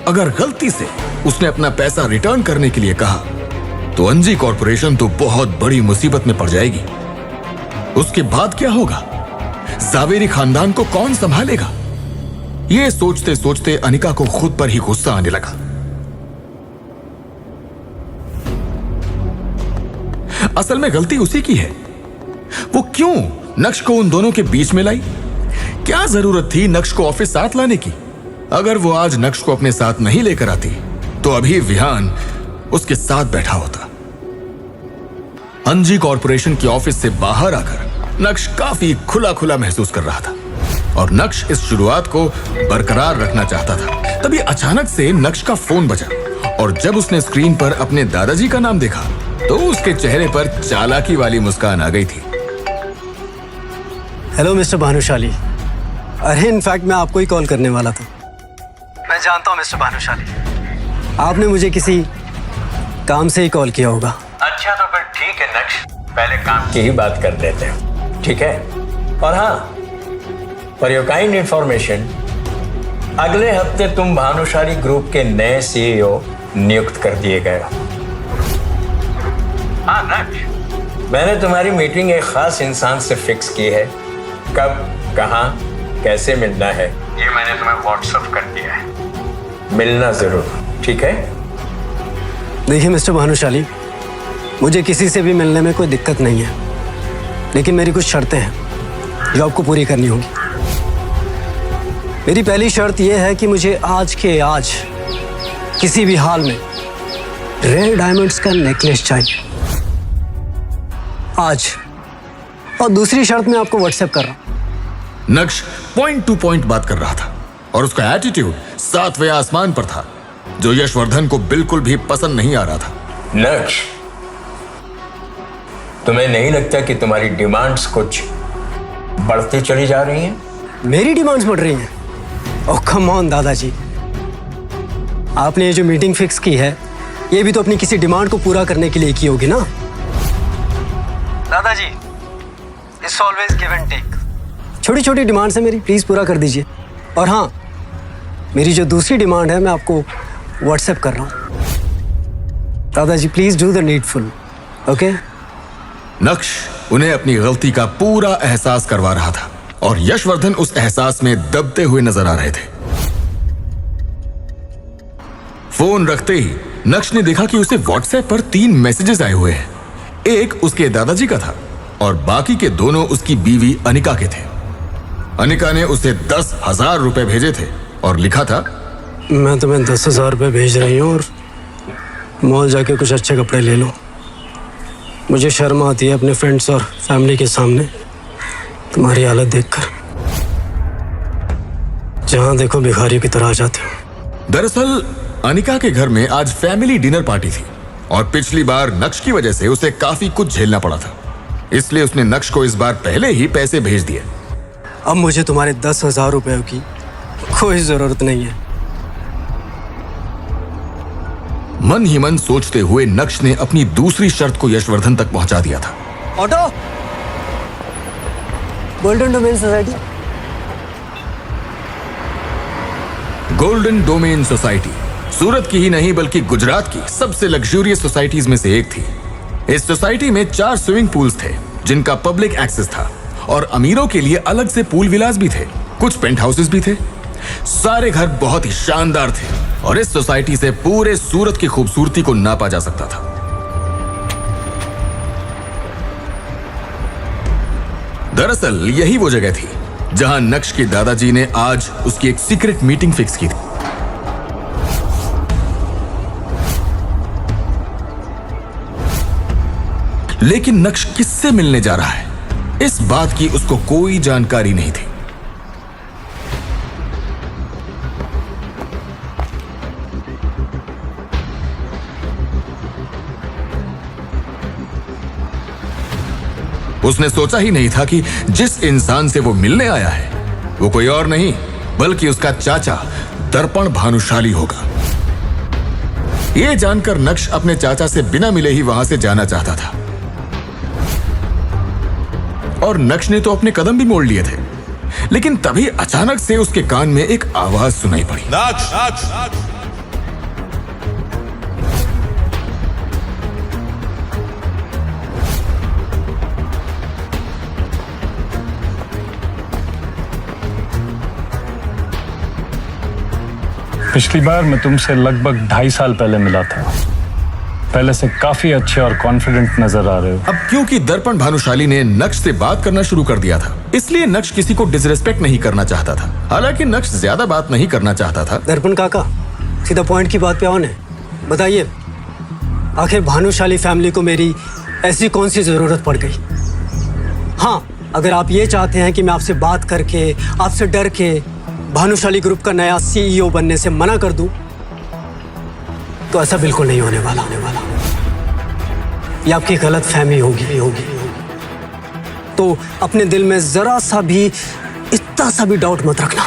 अगर गलती से उसने अपना पैसा रिटर्न करने के लिए कहा तो अंजी कॉर्पोरेशन तो बहुत बड़ी मुसीबत में पड़ जाएगी। उसके बाद क्या होगा? जावेरी खानदान को कौन संभालेगा? ये सोचते सोचते अनिका को खुद पर ही गुस्सा आने लगा। असल में गलती उसी की है। वो क्यों नक्श को उन दोनों के बीच में लाई? क्या जरूरत थी नक्श को ऑफिस साथ लाने की? अगर वो आज नक्श को अपने साथ नहीं लेकर आती तो अभी विहान उसके साथ बैठा होता। अंजी कॉर्पोरेशन की ऑफिस से बाहर आकर नक्श काफी खुला खुला महसूस कर रहा था और नक्श इस शुरुआत को बरकरार रखना चाहता था। तभी अचानक से नक्श का फोन बजा और जब उसने स्क्रीन पर अपने दादाजी का नाम देखा तो उसके चेहरे पर चालाकी वाली मुस्कान आ गई थी। Hello mister Bhanushali. अरे इनफैक्ट मैं आपको ही कॉल करने वाला था। मैं जानता हूँ मिस्टर भानुशाली, आपने मुझे किसी काम से ही कॉल किया होगा। अच्छा तो फिर ठीक है नक्श, पहले काम की ही बात कर लेते हैं, ठीक है? और हाँ, फॉर योर काइंड इंफॉर्मेशन, अगले हफ्ते तुम भानुशाली ग्रुप के नए सीईओ नियुक्त कर दिए गए। हाँ नक्श, मैंने तुम्हारी मीटिंग एक खास इंसान से फिक्स की है। कब, कहाँ, कैसे मिलना है ये मैंने तुम्हें व्हाट्सएप कर दिया है। मिलना जरूर, ठीक है? देखिए मिस्टर भानुशाली, मुझे किसी से भी मिलने में कोई दिक्कत नहीं है, लेकिन मेरी कुछ शर्तें हैं जो आपको पूरी करनी होगी। मेरी पहली शर्त यह है कि मुझे आज के आज किसी भी हाल में रेयर डायमंड्स का नेकलेस चाहिए आज। और दूसरी शर्त मैं आपको व्हाट्सएप कर रहा हूं। नक्श पॉइंट टू पॉइंट बात कर रहा था और उसका एटीट्यूड 7वें आसमान पर था जो यशवर्धन को बिल्कुल भी पसंद नहीं आ रहा था। नक्श, तुम्हें नहीं लगता कि तुम्हारी डिमांड्स कुछ बढ़ती चली जा रही हैं? मेरी डिमांड्स बढ़ रही हैं? ओह कम ऑन दादाजी, आपने ये जो मीटिंग फिक्स की है ये भी तो अपनी किसी डिमांड को पूरा करने के लिए की होगी ना दादाजी? It's always give and take. छोटी छोटी डिमांड है मेरी, प्लीज पूरा कर दीजिए। और हाँ, मेरी जो दूसरी डिमांड है मैं आपको व्हाट्सएप कर रहा हूं। दादाजी please do the needful, okay? नक्श उन्हें अपनी गलती का पूरा एहसास करवा रहा था और यशवर्धन उस एहसास में दबते हुए नजर आ रहे थे। फोन रखते ही नक्श ने देखा कि उसे व्हाट्सएप पर 3 मैसेजेस आए हुए हैं। एक उसके दादाजी का था और बाकी के दोनों उसकी बीवी अनिका के थे। अनिका ने उसे 10,000 रुपए भेजे थे और लिखा था, मैं तुम्हें 10,000 रुपये भेज रही हूँ और मॉल जाके कुछ अच्छे कपड़े ले लो। मुझे शर्म आती है अपने फ्रेंड्स और फैमिली के सामने तुम्हारी हालत देखकर। जहां देखो भिखारी की तरह आ जाते हो। दरअसल अनिका के घर में आज फैमिली डिनर पार्टी थी और पिछली बार नक्श की वजह से उसे काफी कुछ झेलना पड़ा था, इसलिए उसने नक्श को इस बार पहले ही पैसे भेज दिए। अब मुझे तुम्हारे 10,000 रुपयों की कोई जरूरत नहीं है। मन ही मन सोचते हुए नक्श ने अपनी दूसरी शर्त को यशवर्धन तक पहुंचा दिया था। Auto, golden domain society. Golden domain society Surat की ही नहीं बल्कि गुजरात की सबसे लग्जूरियस सोसाइटीज में से एक थी। इस सोसाइटी में 4 स्विमिंग पूल्स थे जिनका पब्लिक एक्सेस था और अमीरों के लिए अलग से पूल विलास भी थे, कुछ पेंट हाउसेस भी थे। सारे घर बहुत ही शानदार थे और इस सोसाइटी से पूरे सूरत की खूबसूरती को नापा जा सकता था। दरअसल यही वो जगह थी जहां नक्श के दादाजी ने आज उसकी एक सीक्रेट मीटिंग फिक्स की थी। लेकिन नक्श किससे मिलने जा रहा है, इस बात की उसको कोई जानकारी नहीं थी। उसने सोचा ही नहीं था कि जिस इंसान से वो मिलने आया है वो कोई और नहीं बल्कि उसका चाचा दर्पण भानुशाली होगा। यह जानकर नक्श अपने चाचा से बिना मिले ही वहां से जाना चाहता था और नक्श ने तो अपने कदम भी मोड़ लिए थे, लेकिन तभी अचानक से उसके कान में एक आवाज सुनाई पड़ी। नक्श, पिछली बार मैं तुमसे लगभग 2.5 साल पहले मिला था। पहले से काफी अच्छे और कॉन्फिडेंट नजर आ रहे हो। अब क्योंकि दर्पण भानुशाली ने नक्श से बात करना शुरू कर दिया था, इसलिए नक्श किसी को डिसरिस्पेक्ट नहीं करना चाहता था। हालांकि नक्श ज्यादा बात नहीं करना चाहता था। दर्पण काका, सीधा पॉइंट की बात पे आओ ने। बताइए, आखिर भानुशाली फैमिली को मेरी ऐसी कौन सी जरूरत पड़ गई? हाँ, अगर आप ये चाहते हैं कि मैं आपसे बात करके, आपसे डर के भानुशाली ग्रुप का नया CEO बनने से मना कर दूं, तो ऐसा बिल्कुल नहीं होने वाला। ये आपकी गलत फहमी होगी। तो अपने दिल में जरा सा भी, इतना सा भी डाउट मत रखना,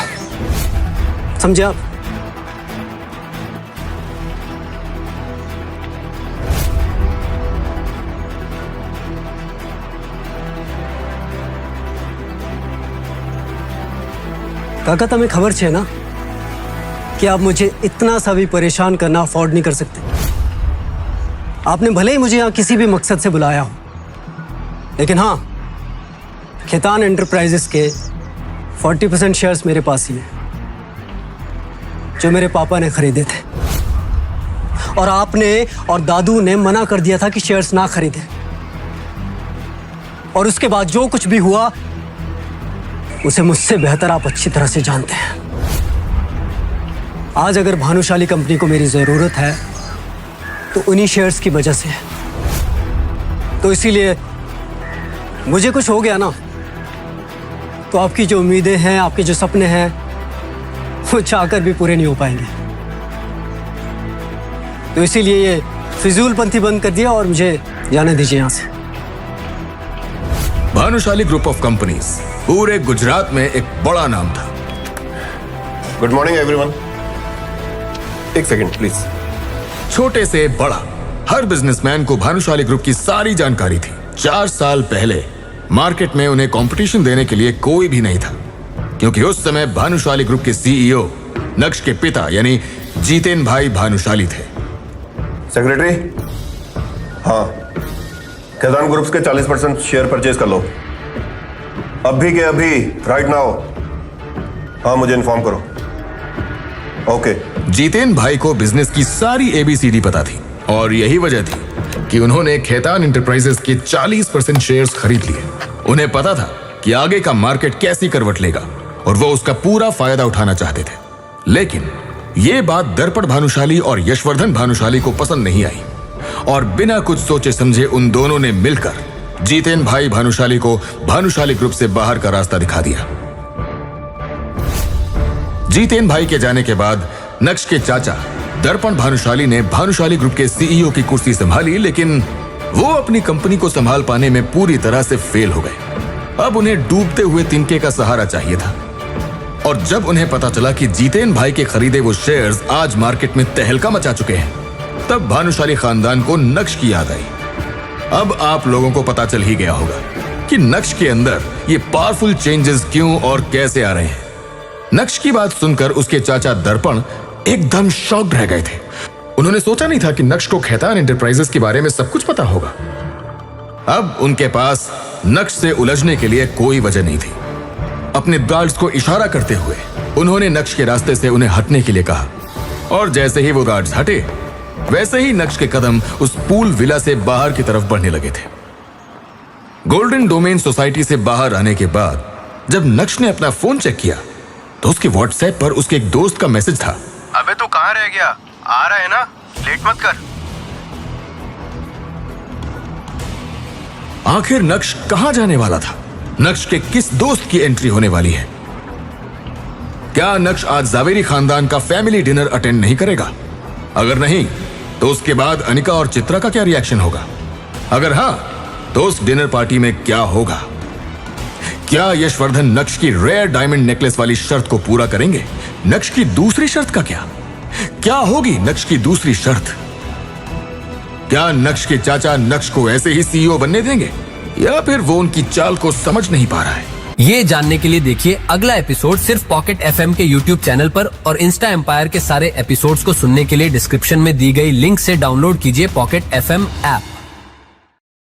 समझे आप? काका, तुम्हें खबर छे ना कि आप मुझे इतना सा भी परेशान करना अफोर्ड नहीं कर सकते। आपने भले ही मुझे यहाँ किसी भी मकसद से बुलाया हो, लेकिन हाँ, खेतान एंटरप्राइजेस के 40% शेयर्स मेरे पास ही है, जो मेरे पापा ने खरीदे थे। और आपने और दादू ने मना कर दिया था कि शेयर्स ना खरीदें। और उसके बाद जो कुछ भी हुआ उसे मुझसे बेहतर आप अच्छी तरह से जानते हैं। आज अगर भानुशाली कंपनी को मेरी जरूरत है तो उन्हीं शेयर्स की वजह से है। तो इसीलिए मुझे कुछ हो गया ना, तो आपकी जो उम्मीदें हैं, आपके जो सपने हैं, वो चाहकर भी पूरे नहीं हो पाएंगे। तो इसीलिए ये फिजूलपंथी बंद कर दिया और मुझे जाने दीजिए यहां से। भानुशाली ग्रुप ऑफ कंपनीज पूरे गुजरात में एक बड़ा नाम था। Good morning everyone. एक सेकंड प्लीज। छोटे से बड़ा हर बिजनेसमैन को भानुशाली ग्रुप की सारी जानकारी थी। 4 साल पहले मार्केट में उन्हें कंपटीशन देने के लिए कोई भी नहीं था, क्योंकि उस समय भानुशाली ग्रुप के CEO नक्श के पिता यानी जीतेन भाई भानुशाली थे। सेक्रेटरी, हाँ, खेतान ग्रुप्स के 40% शेयर परचेज कर लो, अभी के अभी, राइट नाउ। हाँ, मुझे इन्फॉर्म करो। ओके। जीतेन भाई को बिजनेस की सारी ABCD पता थी और यही वजह थी कि उन्होंने खेतान एंटरप्राइजेस के 40% शेयर्स खरीद लिए। उन्हें पता था कि आगे का मार्केट कैसी करवट लेगा और वो उसका पूरा फायदा उठाना चाहते थे। लेकिन ये बात दर्पण भानुशाली और यशवर्धन भानुशाली को पसंद नहीं आई और बिना कुछ सोचे समझे उन दोनों ने मिलकर जीतेन भाई भानुशाली को भानुशाली ग्रुप से बाहर का रास्ता दिखा दिया। जीतेन भाई के जाने के बाद नक्श के चाचा दर्पण भानुशाली ने भानुशाली ग्रुप के CEO की कुर्सी संभाली, लेकिन वो अपनी कंपनी को संभाल पाने में पूरी तरह से फेल हो गए। अब उन्हें डूबते हुए तिनके का सहारा चाहिए था। और जब उन्हें पता चला कि जीतेन भाई के खरीदे वो शेयर्स आज मार्केट में तहलका मचा चुके हैं, तब भानुशाली खानदान को नक्श की याद आई। अब आप लोगों को पता चल ही गया होगा कि नक्श के अंदर ये पावरफुल चेंजेस क्यों और कैसे आ रहे हैं। नक्श की बात सुनकर उसके चाचा दर्पण एकदम शॉक्ड रह गए थे। उन्होंने सोचा नहीं था कि नक्श को खैतान एंटरप्राइजेस के बारे में सब कुछ पता होगा। अब उनके पास नक्श से उलझने के लिए कोई वजह नहीं थी। अपने गार्ड्स को इशारा करते हुए उन्होंने नक्श के रास्ते से उन्हें हटने के लिए कहा, और जैसे ही वो गार्ड्स हटे वैसे ही नक्श के कदम उस पूल विला से बाहर की तरफ बढ़ने लगे थे। गोल्डन डोमेन सोसाइटी से बाहर आने के बाद जब नक्श ने अपना फोन चेक किया तो उसके व्हाट्सएप पर उसके एक दोस्त का मैसेज था, अबे तू कहाँ रह गया? आ रहा है ना, लेट मत कर। आखिर नक्श कहां जाने वाला था? नक्श के किस दोस्त की एंट्री होने वाली है? क्या नक्श आज जावेरी खानदान का फैमिली डिनर अटेंड नहीं करेगा? अगर नहीं तो उसके बाद अनिका और चित्रा का क्या रिएक्शन होगा? अगर हां तो उस डिनर पार्टी में क्या होगा? क्या यशवर्धन नक्श की रेयर डायमंड नेकलेस वाली शर्त को पूरा करेंगे? नक्श की दूसरी शर्त का क्या होगी नक्श की दूसरी शर्त? क्या नक्श के चाचा नक्श को ऐसे ही सीईओ बनने देंगे, या फिर वो उनकी चाल को समझ नहीं पा रहा है? ये जानने के लिए देखिए अगला एपिसोड सिर्फ पॉकेट एफएम के यूट्यूब चैनल पर, और इंस्टा एम्पायर के सारे एपिसोड्स को सुनने के लिए डिस्क्रिप्शन में दी गई लिंक से डाउनलोड कीजिए पॉकेट एफएम ऐप।